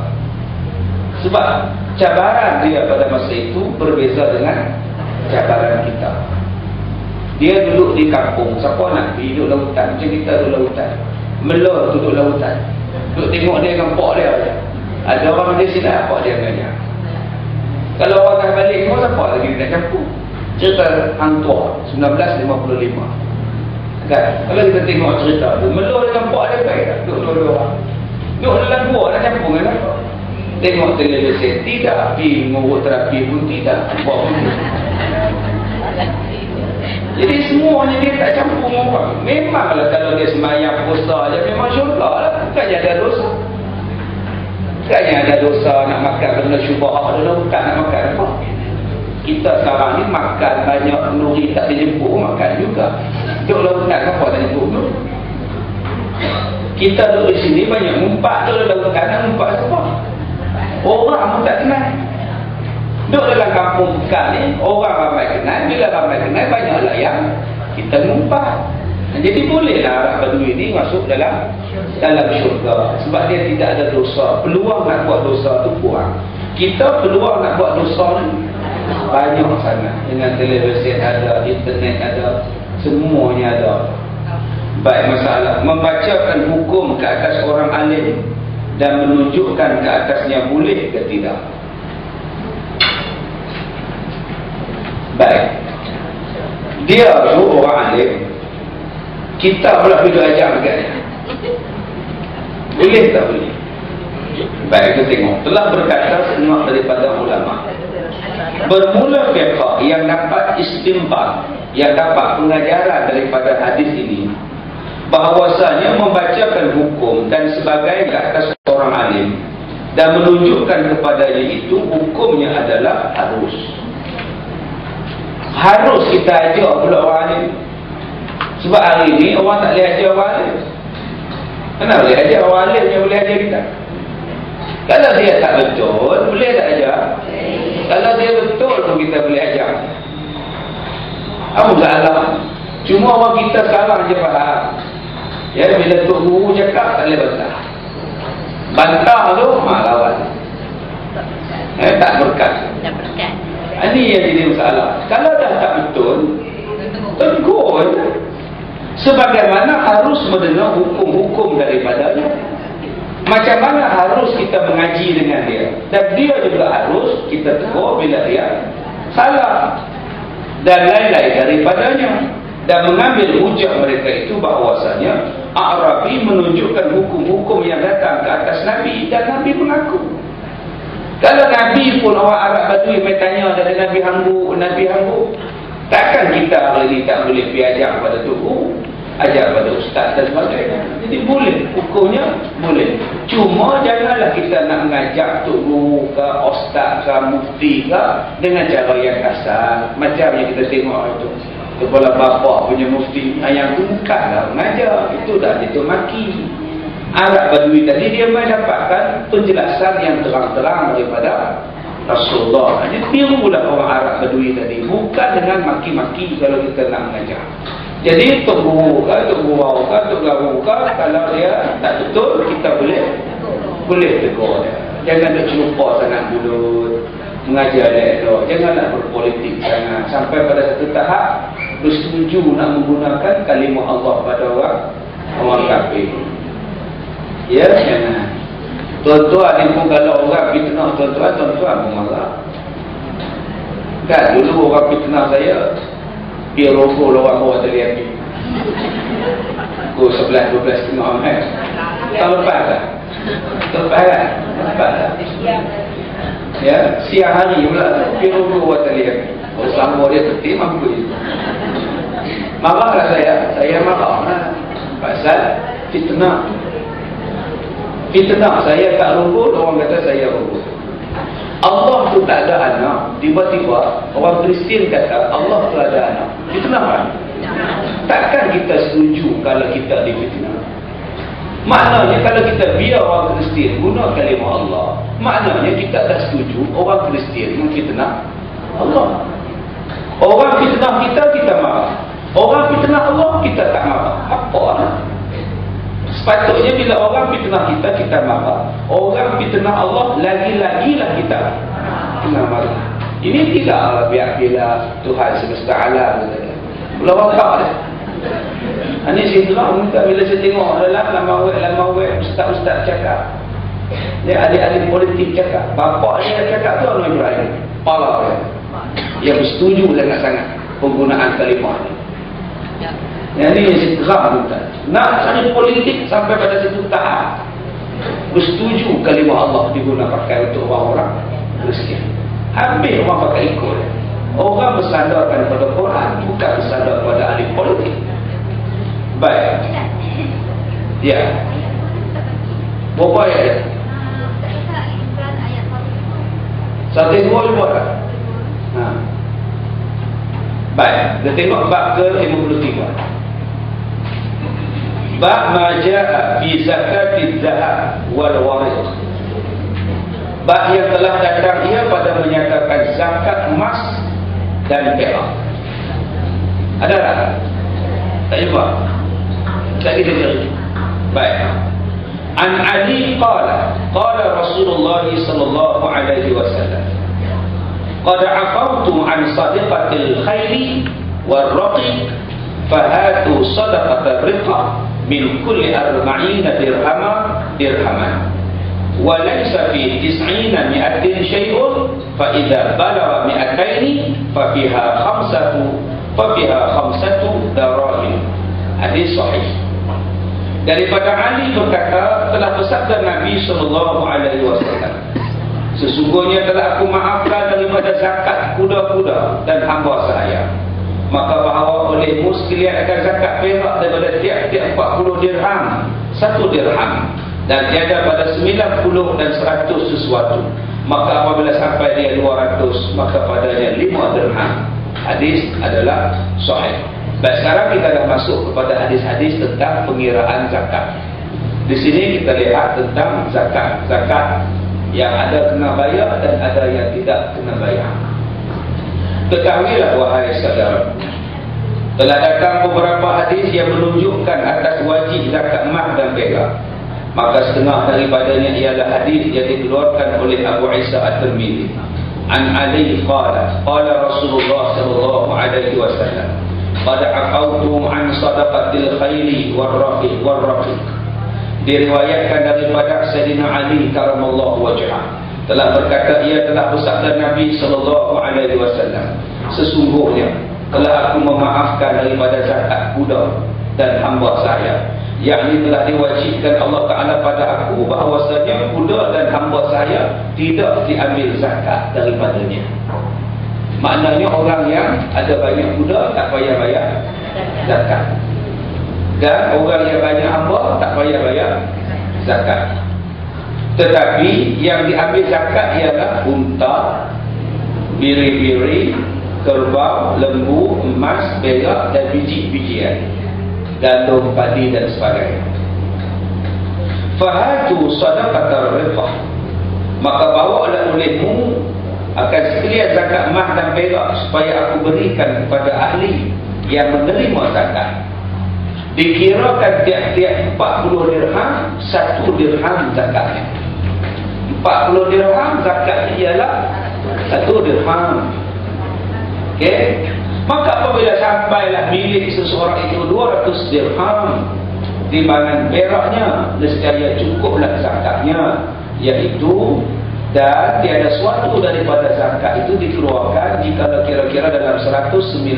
Sebab cabaran dia pada masa itu berbeza dengan cabaran kita. Dia duduk di kampung, siapa nak pergi duduk lautan, macam kita duduk lautan, Mela duduk lautan, duduk tengok dia dengan pak dia aja. Ada orang dia silap pak dia dengan dia. Kalau orang dah balik semua, siapa lagi nak campur? Cerita Hang Tuah 1955 kan? Kalau kita tengok cerita tu, Mela dengan pak dia baik tak? Duduk dua-dua orang, duduk dalam gua nak campur dengan apa? Tengok televisi tidak, pergi ngurut terapi pun tidak, buat pun. Jadi semuanya dia tak campur orang. Memanglah kalau dia semayang puasa je memang syurga lah, bukannya ada dosa. Bukannya ada dosa nak makan benda syubhah, bukan nak makan apa. Kita sekarang ni makan banyak nuri tak dijemput, makan juga. Duduk lautan apa tak jemput tu? Kita duduk di sini banyak ngumpat, duduk lautan nak ngumpat siapa? Orang pun tak kenal. Duduk dalam kampung bukan ni, orang ramai kenal. Bila ramai kenal, banyaklah yang kita ngumpat. Jadi bolehlah Arab Badui ni masuk dalam syurga, sebab dia tidak ada dosa. Peluang nak buat dosa tu kurang. Kita peluang nak buat dosa ni banyak sangat. Dengan televisi ada, internet ada, semuanya ada. Baik, masalah membacakan hukum ke atas orang alim dan menunjukkan ke atasnya boleh ke tidak. Baik, dia tu orang alim, kita pula pergi ajar agaknya. Boleh tak boleh? Baik, kita tengok. Telah berkata semua daripada ulama, bermula fiqh yang dapat istinbat, yang dapat pengajaran daripada hadis ini, bahawasanya membacakan hukum dan sebagainya ke atas orang alim dan menunjukkan kepadanya itu hukumnya adalah harus kita ajar pula orang alim. Sebab hari ini orang tak boleh ajar orang alim. Kenapa boleh ajar orang alim yang boleh ajar kita? Kalau dia tak betul, boleh tak ajar? Kalau dia betul pun kita boleh ajar. Apa salah? Cuma orang kita sekarang je faham. Ya, bila Tok Guru cakap tak boleh bantah. Bantah tu lawan. Tak berkat. Ini yang jadi masalah. Kalau dah tak betul, tegur je. Sebagaimana harus mendengar hukum-hukum daripadanya. Macam mana harus kita mengaji dengan dia. Dan dia juga harus kita tegur bila dia salah. Dan lain-lain daripadanya. Dan mengambil hujah mereka itu bahawasanya Arabi menunjukkan hukum-hukum yang datang ke atas Nabi. Dan Nabi mengaku. Kalau Nabi pun orang Arab Badui bertanya dari Nabi hanggu, takkan kita hari ini tak boleh pergi ajar pada tubuh, ajar pada ustaz dan sebagainya. Jadi boleh, hukumnya boleh. Cuma janganlah kita nak mengajak tubuh ke ustaz ke mufti ke dengan cara yang kasar. Macam yang kita tengok itu, kepala bapa punya mufti, yang tu bukanlah mengajar, itu dah itu maki. Arab Badui tadi dia mendapatkan penjelasan yang terang-terang daripada Rasulullah. Jadi tirulah orang Arab Badui tadi, bukan dengan maki-maki kalau kita nak mengajar. Jadi Tok Guru ke, Tok Guru ke, Tok Guru ke, kalau dia tak betul, kita boleh tegur dia. Jangan nak celupa sangat mulut, mengajar dia elok. Janganlah berpolitik sangat sampai pada satu tahap bersetuju nak menggunakan kalimah Allah pada orang kafir. Ya, jangan. Tuan-tuan ni pun kalau orang fitnah tuan-tuan pun marah. Kan dulu orang fitnah saya, dia rokok orang bawa tali api. Pukul 11-12 tengah malam. Tak lepas tak? Lepas tak? Ya, siang hari pula dia rokok bawa tali api. Oh, sama dia peti mampu je. Marahlah saya marah. Pasal fitnah. Fitnah saya tak rukun, orang kata saya rukun. Allah tu tak ada anak. Tiba-tiba orang Kristian kata Allah tu ada anak. Fitnah kan? Takkan kita setuju kalau kita difitnah. Maknanya kalau kita biar orang Kristian guna kalimah Allah, maknanya kita tak setuju orang Kristian memfitnah Allah. Orang fitnah kita marah. Orang fitnah Allah kita tak marah. Apa lah? Sepatutnya bila orang fitnah kita marah. Orang fitnah Allah lagi-lagilah kita kena marah. Ini tidak biar-biar Tuhan semesta alam kata. Belum tak dah. Ini saya minta bila saya tengok dalam lama web ustaz-ustaz cakap. Dia adik-adik politik cakap. Bapak dia cakap tu Anwar Ibrahim. Pala dia. Yang bersetuju sangat-sangat penggunaan kalimah ni. Yang ini yang saya terang minta. Nak cari politik sampai pada satu tahap bersetuju kalimah Allah digunakan pakai untuk orang-orang Kristian. Habis orang pakai ikut. Orang bersandarkan pada Quran, bukan bersandar pada ahli politik. Baik. Ya. Berapa ayat dia? Satu dua buat tak? Baik. Kita tengok bab ke-53. Bab maja'a fi zakatiz zahab wal warid. Bab yang telah datang ia pada menyatakan zakat emas dan perak. Ada tak? Tak jumpa? Tak kita cari. Baik. An Ali qala Rasulullah sallallahu alaihi wasallam, qad afawtu an sadiqatil khayli wal raqiq fahatu sadaqata riqah min kulli 40 dirhaman wa laysa fi 90 mi'atin syai'un fa idza balagha 200 fa fiha khamsatu darahim. Hadis sahih. Daripada Ali berkata, telah bersabda Nabi SAW, sesungguhnya telah aku maafkan daripada zakat kuda-kuda dan hamba saya. Maka bahawa olehmu sekalian akan zakat perak daripada tiap-tiap 40 dirham 1 dirham, dan tiada pada 90 dan 100 sesuatu. Maka apabila sampai dia 200, maka padanya 5 dirham. Hadis adalah sahih. Baik, sekarang kita dah masuk kepada hadis-hadis tentang pengiraan zakat. Di sini kita lihat tentang zakat yang ada kena bayar dan ada yang tidak kena bayar. Ketahuilah wahai saudara, telah datang beberapa hadis yang menunjukkan atas wajib zakat emas dan perak. Maka setengah daripadanya ialah hadis yang dikeluarkan oleh Abu Isa At-Tirmidzi. An Ali qala Rasulullah sallallahu alaihi wasallam, qad aqautum an sadaqatil khayli warraqiq. Diriwayatkan daripada Sayyidina Ali karamallahu wajhah, telah berkata, ia telah bersabda Nabi sallallahu alaihi wasallam, sesungguhnya telah aku memaafkan daripada zakat kuda dan hamba saya, yakni telah diwajibkan Allah Ta'ala pada aku bahawasanya kuda dan hamba saya tidak diambil zakat daripadanya. Maknanya orang yang ada banyak kuda tak payah bayar zakat, dan orang yang banyak hamba tak payah bayar zakat. Tetapi yang diambil zakat ialah unta, biri-biri, kerbau, lembu, emas, perak dan biji-bijian, gandum, padi dan sebagainya. Fahatu sadaqatar riqah, maka bawalah olehmu akan sekalian zakat emas dan perak, supaya aku berikan kepada ahli yang menerima zakat. Dikirakan tiap-tiap 40 dirham 1 dirham zakatnya. 40 dirham zakatnya ialah 1 dirham. Okey. Maka apabila sampailah milik seseorang itu 200 dirham, timbangan peraknya nescaya cukuplah zakatnya, iaitu, dan tiada suatu daripada zakat itu dikeluarkan jika kira-kira dalam 190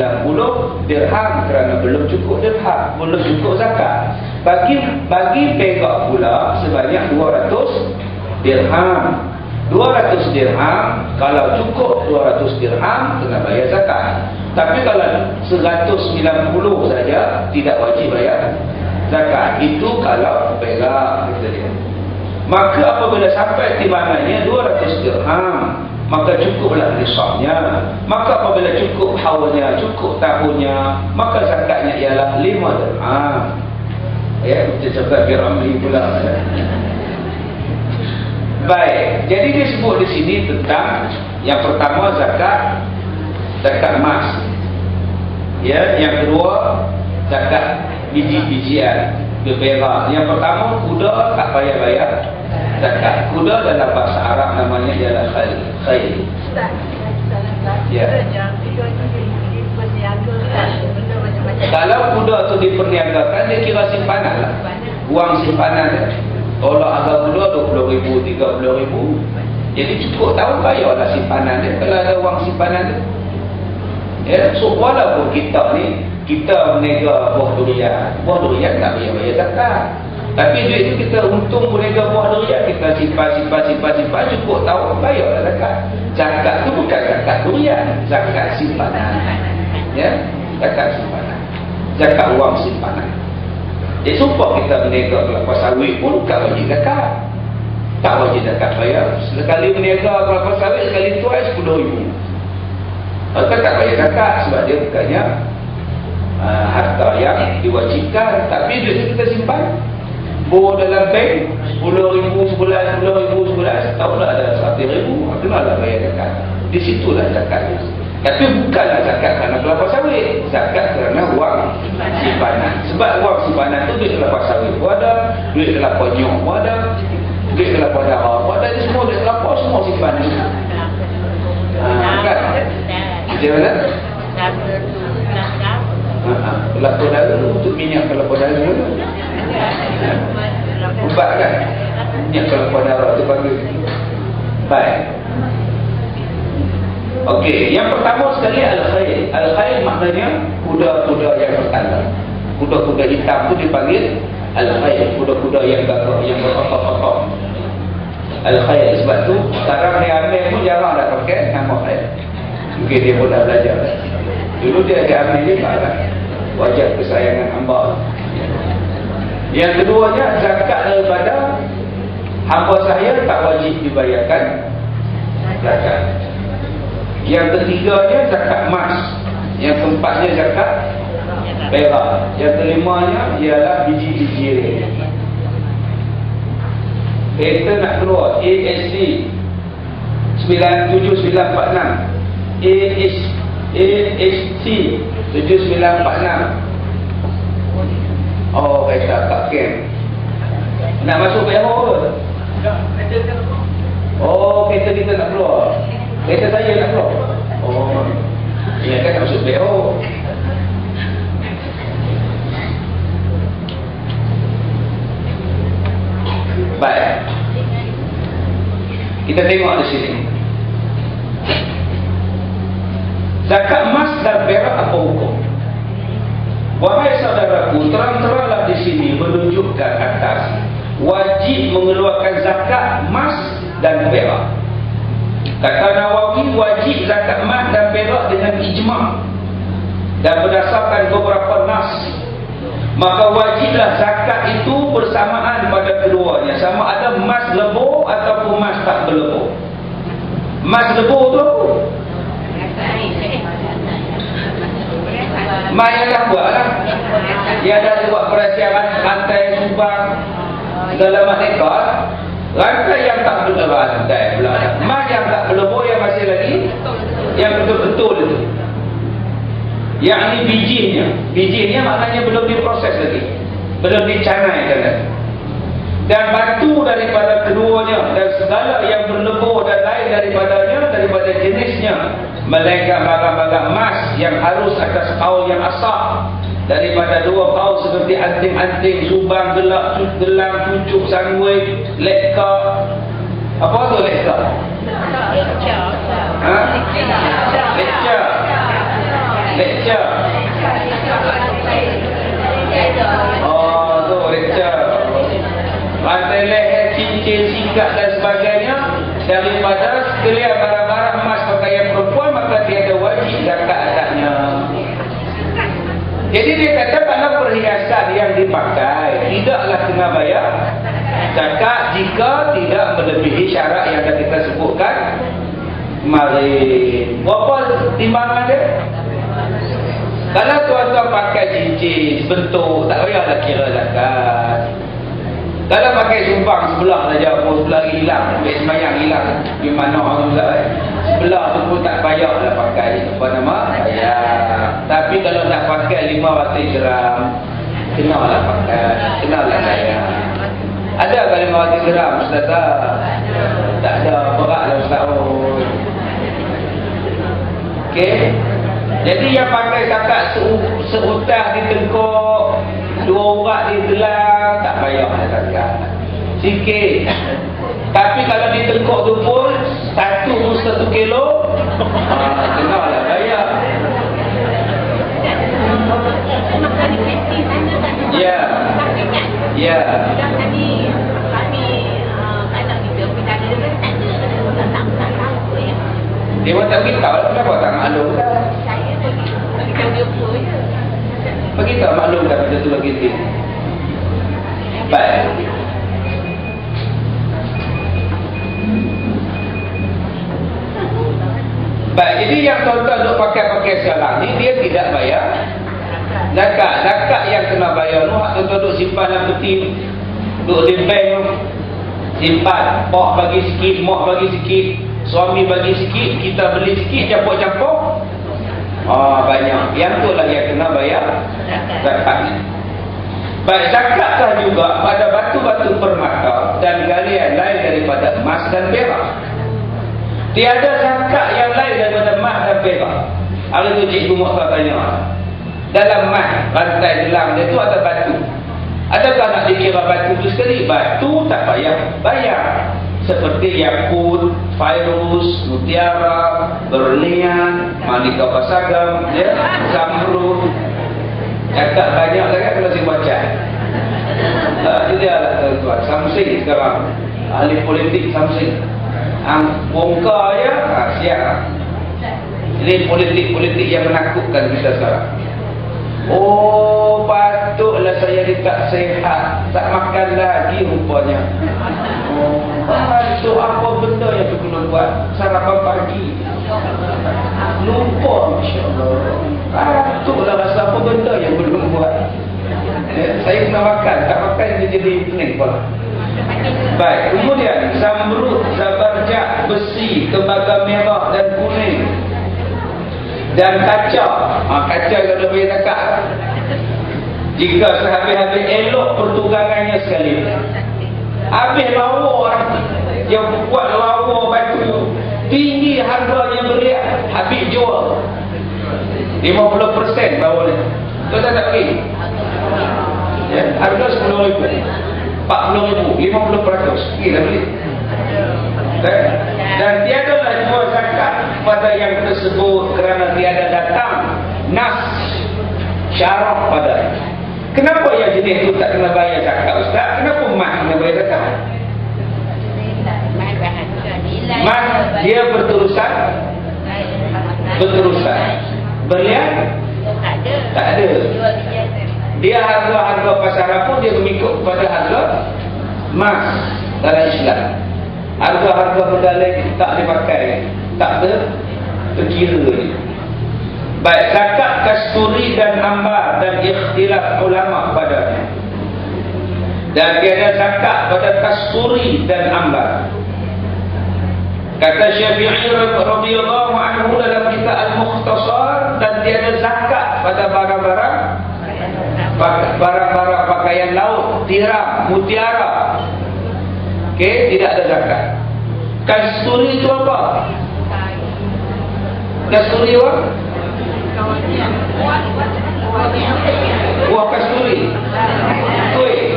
dirham, kerana belum cukup dirham, belum cukup zakat. Bagi perak pula sebanyak 200 dirham. 200 dirham, kalau cukup 200 dirham kena bayar zakat. Tapi kalau 190 saja tidak wajib bayar zakat. Itu kalau perak, kita lihat. Maka apabila sampai timbangannya 200 dirham, maka cukuplah nisabnya. Maka apabila cukup haulnya, cukup tahunnya, maka zakatnya ialah 5 dirham. Ya, kita cakap Ramli pula. Baik, jadi disebut di sini tentang yang pertama zakat emas. Ya, yang kedua zakat biji-bijian, perak. Yang pertama kuda tak payah bayar zakat. Kuda dalam bahasa Arab namanya ialah khayl. Ya. Kalau kuda tu diperniagakan, dia kira simpanan lah. Wang simpanan dia. Kalau harga kuda 20,000, 30,000, jadi cukup tahun bayarlah simpanan dia. Kalau ada wang simpanan dia. Ya, so walaupun kita ni berniaga buah durian tak bayar zakat. Tapi duit itu kita untung berniaga buah durian, kita simpan cukup tahun bayarlah zakat. Zakat tu bukan zakat durian, zakat simpanan. Ya, zakat simpanan. Zakat wang simpanan. Jadi sumpah kita berniaga kelapa sawit pun tak wajib zakat. Tak wajib zakat bayar. Sekali berniaga kelapa sawit, sekali tuai 10,000. Maka tak bayar zakat sebab dia bukannya harta yang diwajibkan. Tapi duit itu kita simpan. Bor dalam bank 10,000 sebulan, 10,000 sebulan, setahun ada 100,000, kenalah bayar zakat. Di situlah zakatnya. Tapi bukanlah zakat kerana kelapa sawit, zakat kerana wang simpanan. Sebab wang simpanan tu duit kelapa sawit pun ada, duit kelapa nyok pun ada, duit kelapa darah pun ada, semua duit kelapa semua simpanan. Kan? Macam mana? Kelapa darah untuk minyak kelapa darah. Ubat kan? Minyak kelapa darah tu panggil. Baik. Okey, yang pertama sekali al-khayl. Al-khayl maknanya kuda-kuda yang bertandang. Kuda-kuda hitam tu dipanggil al-khayl. Kuda-kuda yang gagah, yang berotot-otot. Al-khayl. Sebab tu sekarang dia ambil pun jarang dah pakai nama khayl. Mungkin dia pun dah belajar. Dulu dia ambil dia tak. Wajah kesayangan hamba. Yang keduanya, zakat daripada hamba saya tak wajib dibayarkan zakat. Yang ketiganya zakat emas. Yang keempatnya zakat perak. Yang kelimanya ialah biji-biji. Kita nak keluar ASC 97946, ASC 7946. Oh, kereta kat camp. Nak masuk PO ke? Oh, kereta kita nak keluar. Kereta saya nak keluar. Oh, ya kan nak masuk PO. Baik. Kita tengok di sini. Zakat emas dan perak apa hukum? Wahai saudaraku, terang-teranglah di sini menunjukkan atas wajib mengeluarkan zakat emas dan perak. Kata Nawawi, wajib zakat emas dan perak dengan ijma' dan berdasarkan beberapa nas. Maka wajiblah zakat itu bersamaan pada keduanya, sama ada emas lebur ataupun emas tak berlebur. Emas lebur tu apa? Emas yang dah buat lah. Yang dah buat persiapan rantai Subang dalam nikah. Rantai yang tak rantai pula. Emas yang tak berlebur yang masih lagi, yang betul-betul itu. Yang ini bijinya. Bijinya maknanya belum diproses lagi, belum dicanaikan lagi. Dan batu daripada keduanya dan segala yang berlebur dan lain daripadanya, daripada jenisnya, melainkan barang-barang emas yang harus atas kaul yang asah, daripada dua kaul seperti anting-anting, subang, gelang, cucuk, sangwei, lekka. Apa tu lekka? Ha? Lekca. Lekca. Oh, tu lekca. Rantai leher, cincin, singkat dan sebagainya. Daripada sekalian barang-barang emas pakaian perempuan, maka tiada wajib zakat atasnya. Jadi dia kata kalau perhiasan yang dipakai tidaklah kena bayar zakat jika tidak melebihi syarat yang dah kita sebutkan. Mari, berapa timbangan dia? Kalau tuan-tuan pakai cincin bentuk, tak payahlah kira zakat. Kalau pakai sumbang sebelah saja, pun sebelah hilang, ambil semayang hilang. Di mana orang juga sebelah tu pun tak payahlah pakai. Apa nama? Payah. Tapi kalau nak pakai 500 gram, kenalah pakai. Kenalah saya. Ada ke 500 gram, Ustaz? Tak ada. Beratlah Ustaz. Okey. Jadi yang pakai zakat seutah di tengkuk, 2 urat di gelang, tak payah zakat. Sikit. Tapi kalau di tengkuk tu pun 1 kilo, kenalah bayar. Ya. Ya. Dia pun tak beritahu lah, kenapa tak maklum kan? Beritahu maklum kan benda tu lagi tinggi. Baik. Baik, jadi yang tuan-tuan duk pakai sekarang ni, dia tidak bayar zakat. Zakat yang kena bayar tu, tuan-tuan duk simpan dalam peti, duk di bank, simpan, mak bagi sikit, mak bagi sikit, suami bagi sikit, kita beli sikit, campur-campur, banyak. Yang tu lah yang kena bayar zakatnya. Baik, zakatlah juga pada batu-batu permata dan galian lain daripada emas dan perak. Tiada zakat yang lain daripada emas dan perak. Hari tu Cikgu Mukhtar tanya, Dalam mat rantai gelang dia tu ada batu. Adakah nak dikira batu tu sekali? Batu tak payah bayar. Seperti yakut, fairuz, mutiara, berlian, manika pasagam, ya, zamrud. Cakap banyak lagi kalau saya baca. Itu dia lah tuan. Samsing sekarang. Ahli politik Samsing. Bongkar ya, siap. Ini politik-politik yang menakutkan kita sekarang. Oh, patutlah saya ni tak sihat, tak makan lagi rupanya. Oh, patut apa benda yang tu kena buat sarapan pagi. Lupa, Masya Allah. Patutlah rasa apa benda yang belum buat. Saya kena makan, tak makan dia jadi pening pula. Baik, kemudian zamrud, zabarjad, besi, tembaga merah dan kuning. Dan kaca. Kaca kalau boleh zakat. Jika sehabis-habis elok pertukangannya sekali. Habis lawa orang yang buat lawa batu tinggi harganya beriak, habis jual 50% baru ni. Kau tak bagi? Ya, harga RM10,000, RM40,000, 50%. Gila beli. Dan tiadalah jual zakat pada yang tersebut kerana tiada datang nas syarah pada. Kenapa yang jenis itu tak kena bayar zakat, Ustaz? Kenapa mat kena bayar zakat? Mat dia berterusan. Berlian tak ada. Dia harga-harga pasaran pun dia mengikut pada harga emas dalam Islam. Harga-harga benda lain tak dipakai, tak terkira. Baik, zakat kasturi dan ambar dan ikhtilaf ulama padanya. Dan tiada zakat pada kasturi dan ambar. Kata Syafi'i radhiyallahu anhu dalam kitab Al-Mukhtasar, dan tiada zakat pada barang-barang pakaian laut, tiram, mutiara. Okey, tidak ada zakat. Kasturi itu apa? Kasturi apa? Buah kasturi. Kuih.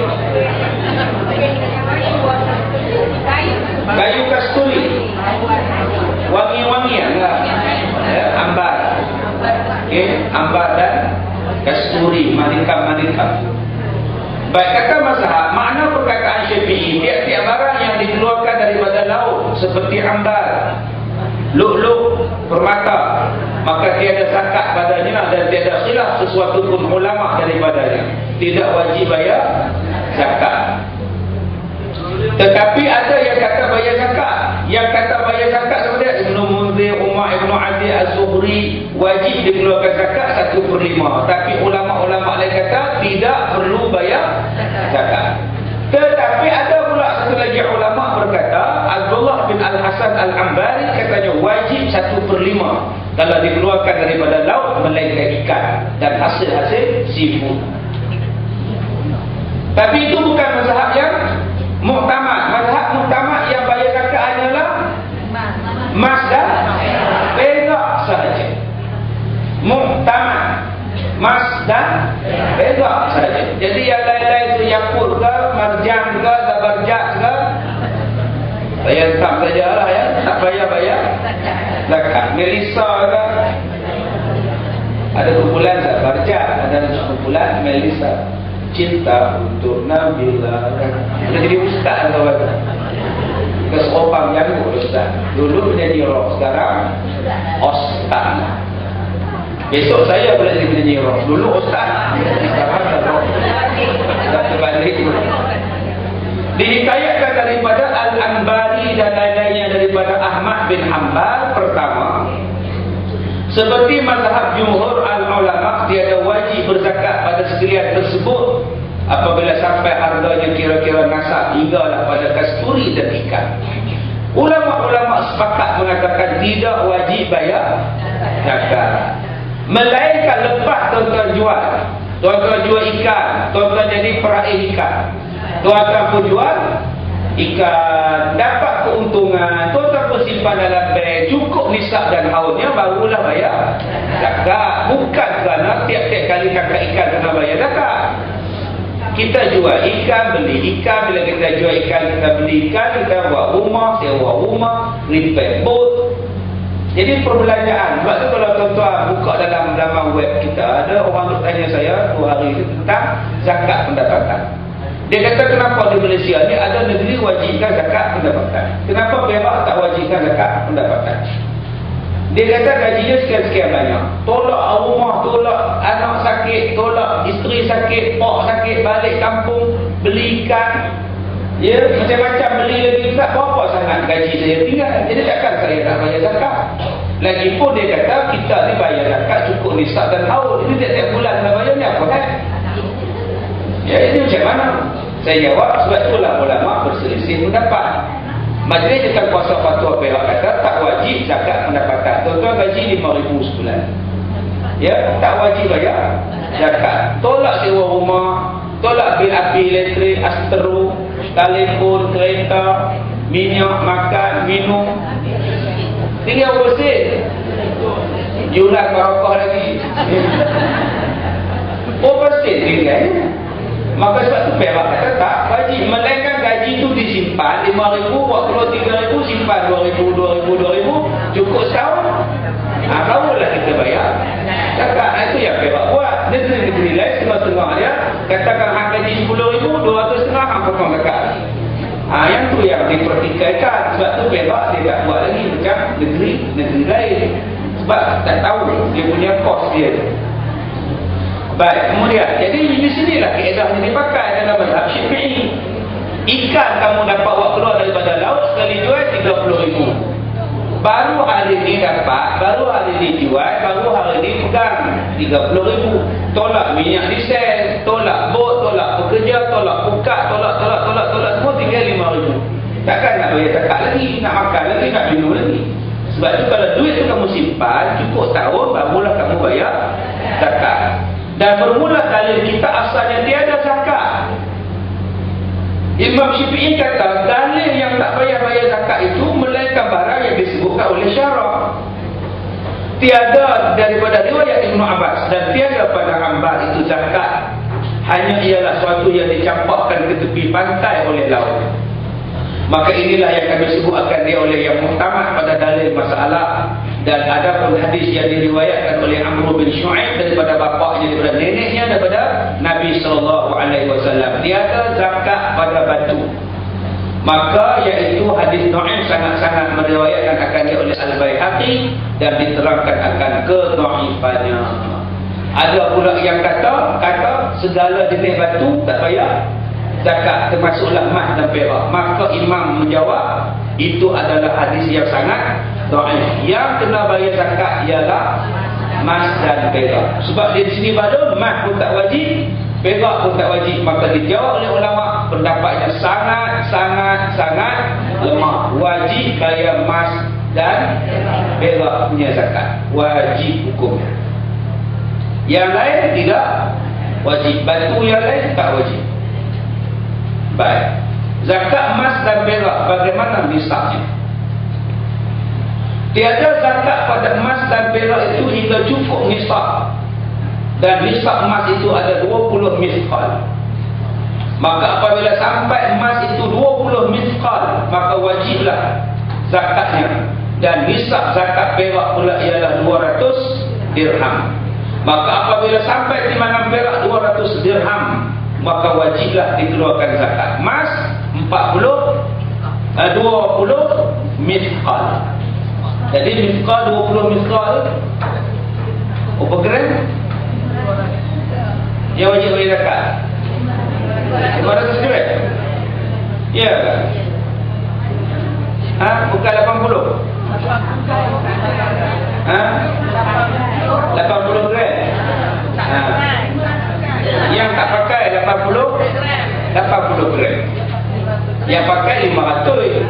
Kayu kasturi. Wangi-wangian lah. Ambar. Okey, ambar dan kasturi, manikam-manikam. Baik, kata mazhab, makna perkataan Syafi'i, tiap-tiap barang yang dikeluarkan daripada laut seperti ambar, lu'lu', permata, maka tiada zakat padanya dan tiada khilaf sesuatu pun ulama daripadanya. Tidak wajib bayar zakat. Tetapi ada yang kata bayar zakat. Yang kata bayar zakat sebenarnya Ibnu Munzir, Umar Ibnu Adi Az-Zuhri, wajib dikeluarkan zakat 1/5. Tapi ulama-ulama lain kata tidak perlu bayar zakat. Tetapi ada pula satu lagi ulama berkata, Abdullah bin Al-Hasan Al-Ambari katanya wajib 1/5 kalau dikeluarkan daripada laut melainkan ikan dan hasil-hasil seafood. Tapi itu bukan mazhab yang muktamad. Mazhab muktamad yang bayar zakat hanyalah emas dan perak sahaja. Muktamad emas dan perak sahaja. Jadi yang lain-lain itu yakut ke, marjan ke, zabarjad ke, bayar tak sajalah ya, tak bayar zakat. Melisa ke, ada kumpulan zabarjad, ada kumpulan melisa. Cinta untuk Nabila. Dia jadi ustaz atau apa? Keseopang yang ustaz. Dulu menjadi roh, sekarang ustaz. Besok saya boleh jadi penyanyi roh. Dulu ustaz, sekarang dah roh. Dah terbalik. Dihikayatkan daripada Al-Anbari dan lain-lainnya daripada Ahmad bin Hanbal. Pertama, seperti mazhab jumhur al-ulama, tiada wajib berzakat pada sekalian tersebut apabila sampai harganya kira-kira nasab hinggalah pada kasturi dan ikan. Ulama-ulama sepakat mengatakan tidak wajib bayar zakat. Melainkan lepas tuan-tuan jual. Tuan-tuan jual ikan, tuan-tuan jadi peraih ikan. Tuan-tuan pun jual ikan, dapat keuntungan, tuan-tuan pun simpan dalam bank, cukup nisab dan haulnya, barulah bayar zakat. Bukan kerana tiap-tiap setiap kali tangkap ikan kena bayar zakat. Kita jual ikan, beli ikan. Bila kita jual ikan, kita beli ikan, kita buat rumah, sewa rumah, repair boat. Jadi perbelanjaan. Sebab tu kalau tuan-tuan buka dalam laman web kita, ada orang tanya saya 2 hari itu tentang zakat pendapatan. Dia kata kenapa di Malaysia ni ada negeri wajibkan zakat pendapatan, kenapa Perak tak wajibkan zakat pendapatan? Dia kata gajinya sekian-sekian banyak, tolak rumah, tolak anak sakit, tolak isteri sakit, pak sakit, balik kampung, beli ikan, ya macam-macam beli lagi, tak berapa sangat gaji saya tinggal, jadi takkan saya nak bayar zakat. Lagipun dia kata kita ni bayar zakat cukup nisab dan haul, ini tiap-tiap bulan nak bayar ni apa kan? Ya ini macam mana? Saya jawab, sebab itulah ulama berselisih pendapat. Majlis Jawatan Kuasa Fatwa Perak kata tak wajib zakat pendapatan. Tuan-tuan gaji RM5,000 sebulan, ya tak wajib bayar zakat. Tolak sewa rumah, tolak bil api, elektrik, astro, telefon, kereta, minyak, makan, minum, tinggal bersih, yuran barakah lagi. Bersih tinggal. Maka sebab tu Perak kata tak wajib, melainkan gaji tu disimpan RM5,000, buat keluar RM3,000, simpan RM2,000, RM2,000, cukup setahun. Barulah kita bayar zakat. Itu yang Perak buat. Negeri-negeri lain setengah-setengah dia katakan hak gaji RM10,000, RM200,500 hak potong zakat. Yang tu yang dipertikaikan. Sebab tu Perak dia tak buat lagi macam negeri-negeri lain, sebab tak tahu dia punya kos dia. Baik, kemudian jadi di sinilah kaedahnya dipakai dalam mazhab Syafi'i. Ikan kamu dapat buat keluar daripada laut sekali jual RM30,000. Baru hari ni dapat, baru hari ni jual, baru hari ni pegang RM30,000. Tolak minyak diesel, tolak bot, tolak pekerja, tolak buka, tolak semua tinggal RM5,000. Takkan nak bayar zakat lagi, nak makan lagi, nak minum lagi. Sebab tu kalau duit tu kamu simpan cukup tahun, barulah kamu bayar zakat. Dan bermula dalil kita asalnya tiada zakat. Imam Syafi'i kata dalil yang tak bayar zakat itu melainkan barang yang disebutkan oleh syarak. Tiada daripada riwayat Ibnu Abbas dan tiada pada gambar itu zakat. Hanya ialah suatu yang dicampakkan ke tepi pantai oleh laut. Maka inilah yang kami sebutkan dia oleh yang muhtamad pada dalil masalah. Dan ada pun hadis yang diriwayatkan oleh Amr bin Shu'aib daripada bapaknya, daripada neneknya, daripada Nabi SAW. Tiada zakat pada batu. Maka iaitu hadis Nu'aim sangat-sangat meriwayatkan akan dia oleh Al-Baihaqi dan diterangkan akan kedha'ifannya. Ada pula yang kata segala jenis batu tak bayar zakat, termasuklah emas dan perak. Maka imam menjawab itu adalah hadis yang sangat dhaif. Yang kena bayar zakat ialah emas dan perak. Sebab di sini pada emas pun tak wajib, perak pun tak wajib. Maka dijawab oleh ulama pendapatnya sangat lemah. Wajib bayar emas dan perak punya zakat, wajib hukumnya. Yang lain tidak wajib. Batu yang lain tak wajib. Baik, zakat emas dan perak bagaimana nisabnya? Tiada zakat pada emas dan perak itu hingga cukup nisab. Dan nisab emas itu ada 20 mithqal. Maka apabila sampai emas itu 20 mithqal, maka wajiblah zakatnya. Dan nisab zakat perak pula ialah 200 dirham. Maka apabila sampai di mana perak 200 dirham, maka wajiblah dikeluarkan zakat. Emas 20 mithqal. Jadi mithqal 20 mithqal berapa gram? Yang wajib bayar zakat 500 gram. Ya kan? Bukan 80. 80 gram. Yang tak pakai 80 gram. Yang pakai 500.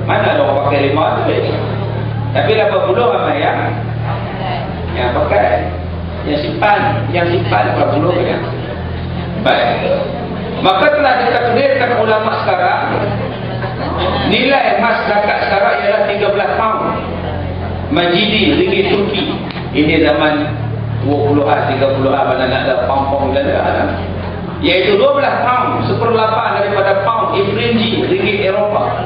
Mana ada orang pakai 500? Tapi 80 ramai yang pakai. Yang simpan 80 gram. Baik. Maka telah ditakdirkan ulama sekarang nilai emas zakat sekarang ialah 13 pound Majidi ringgit Turki. Ini zaman 20-an, 30-an mana nak ada pound-pound Belanda, iaitu 12 pound, 1/8 daripada pound Ifrinji, ringgit Eropah,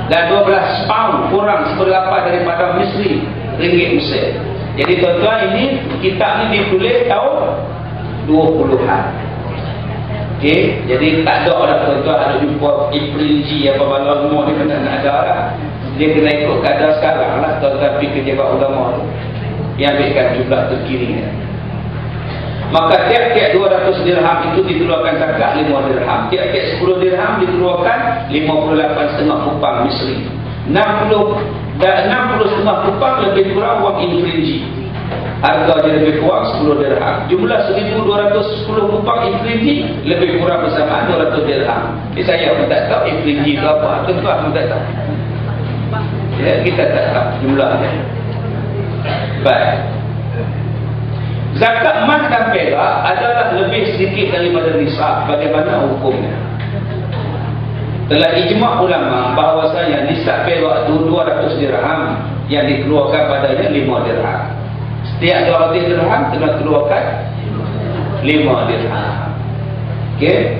dan 12 pound kurang 1/8 daripada Misri, ringgit Mesir. Jadi tuan-tuan, ini kitab ni ditulis tahun 20-an. Okey, jadi tak ada dah tuan-tuan ada jumpa Ifrinji apa bala semua ni kena nak ada lah. Dia kena ikut kadar sekarang lah tuan-tuan pergi kerja buat ulama tu, yang ambilkan jumlah terkini. Maka tiap-tiap 200 dirham itu dikeluarkan zakat 5 dirham. Tiap-tiap 10 dirham dikeluarkan 58,5 kupang Misri. 60,5 kupang lebih kurang wang Ifrinji. Harga dia lebih kurang 10 dirham. Jumlah 1,210 kupang Ifrinji lebih kurang bersamaan 200 dirham. Saya pun tak tahu Ifrinji itu apa. Tuan-tuan pun tak tahu. Ya, kita tak tahu jumlahnya. Baik. Zakat emas dan perak adalah lebih sedikit daripada nisab. Bagaimana hukumnya? Telah ijma' ulama bahawasanya nisab perak itu 200 dirham, yang dikeluarkan padanya 5 dirham. Setiap 200 dirham kena keluarkan 5 dirham. Okey.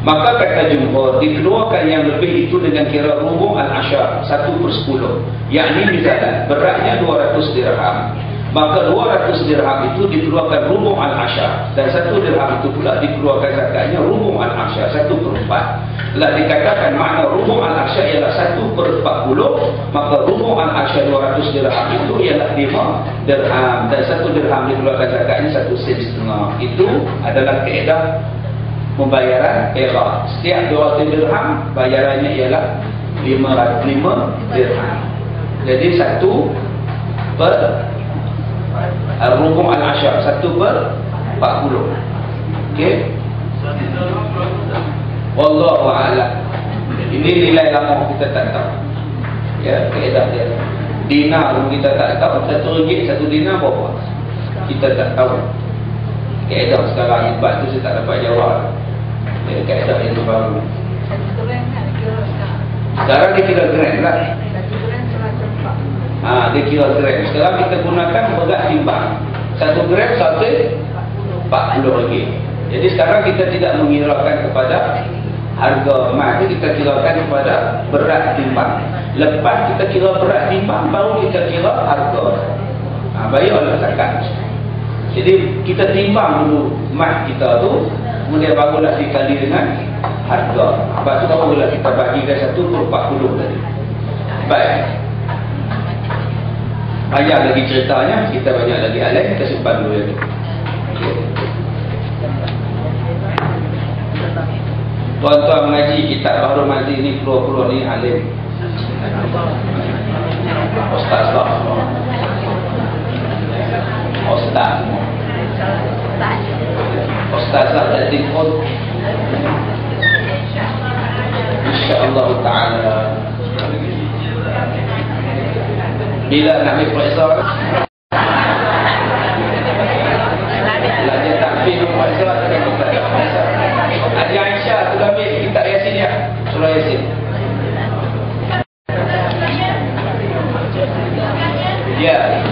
Maka kata jumhur, dikeluarkan yang lebih itu dengan kira rubu' al-ashar, 1/10. Yakni misalnya beratnya 200 dirham. Maka 200 dirham itu dikeluarkan rubu' al-ashar, dan 1 dirham itu pula dikeluarkan zakatnya rubu' al-ashar, 1/4. Telah dikatakan makna rubu' al-ashar ialah 1/40, maka rubu' al-ashar 200 dirham itu ialah 5 dirham, dan 1 dirham dikeluarkan zakatnya 1 sen setengah. Itu adalah kaedah pembayaran perak. Setiap 200 dirham bayarannya ialah 5 dirham. Jadi 1 per rubu' al-ashar, 1/40. Okey. Wallahu a'lam. Ini nilai lama kita tak tahu. Ya, kaedah dia. Dinar pun kita tak tahu. 1 ringgit 1 dinar berapa? Kita tak tahu. Kaedah sekarang ibad tu saya tak dapat jawab. Ya, kaedah yang baru. Sekarang dia kira gram lah. Dia kira gram. Sekarang kita gunakan berat timbang. 1 gram 140 ringgit. Jadi sekarang kita tidak mengirakan kepada harga emas, kita kirakan kepada berat timbang. Lepas kita kira berat timbang, baru kita kira harga. Bayarlah zakat. Jadi kita timbang dulu emas kita tu, kemudian barulah dikali dengan harga. Lepas tu barulah kita bagikan 1/40 tadi. Baik. Banyak lagi ceritanya, kita banyak lagi alih, kita simpan dulu itu. Tuan-tuan mengaji kitab Bahrul Mazi ni, keluar-keluar ni alim. Ustaz lah. Ustaz lah jadi pun. InsyaAllah ta'ala. Bila nak ambil profesor? Belajar takfir profesor atau kita profesor? Haji Aisyah tu ambil kitab Yasin ya, surah Yasin. Ya.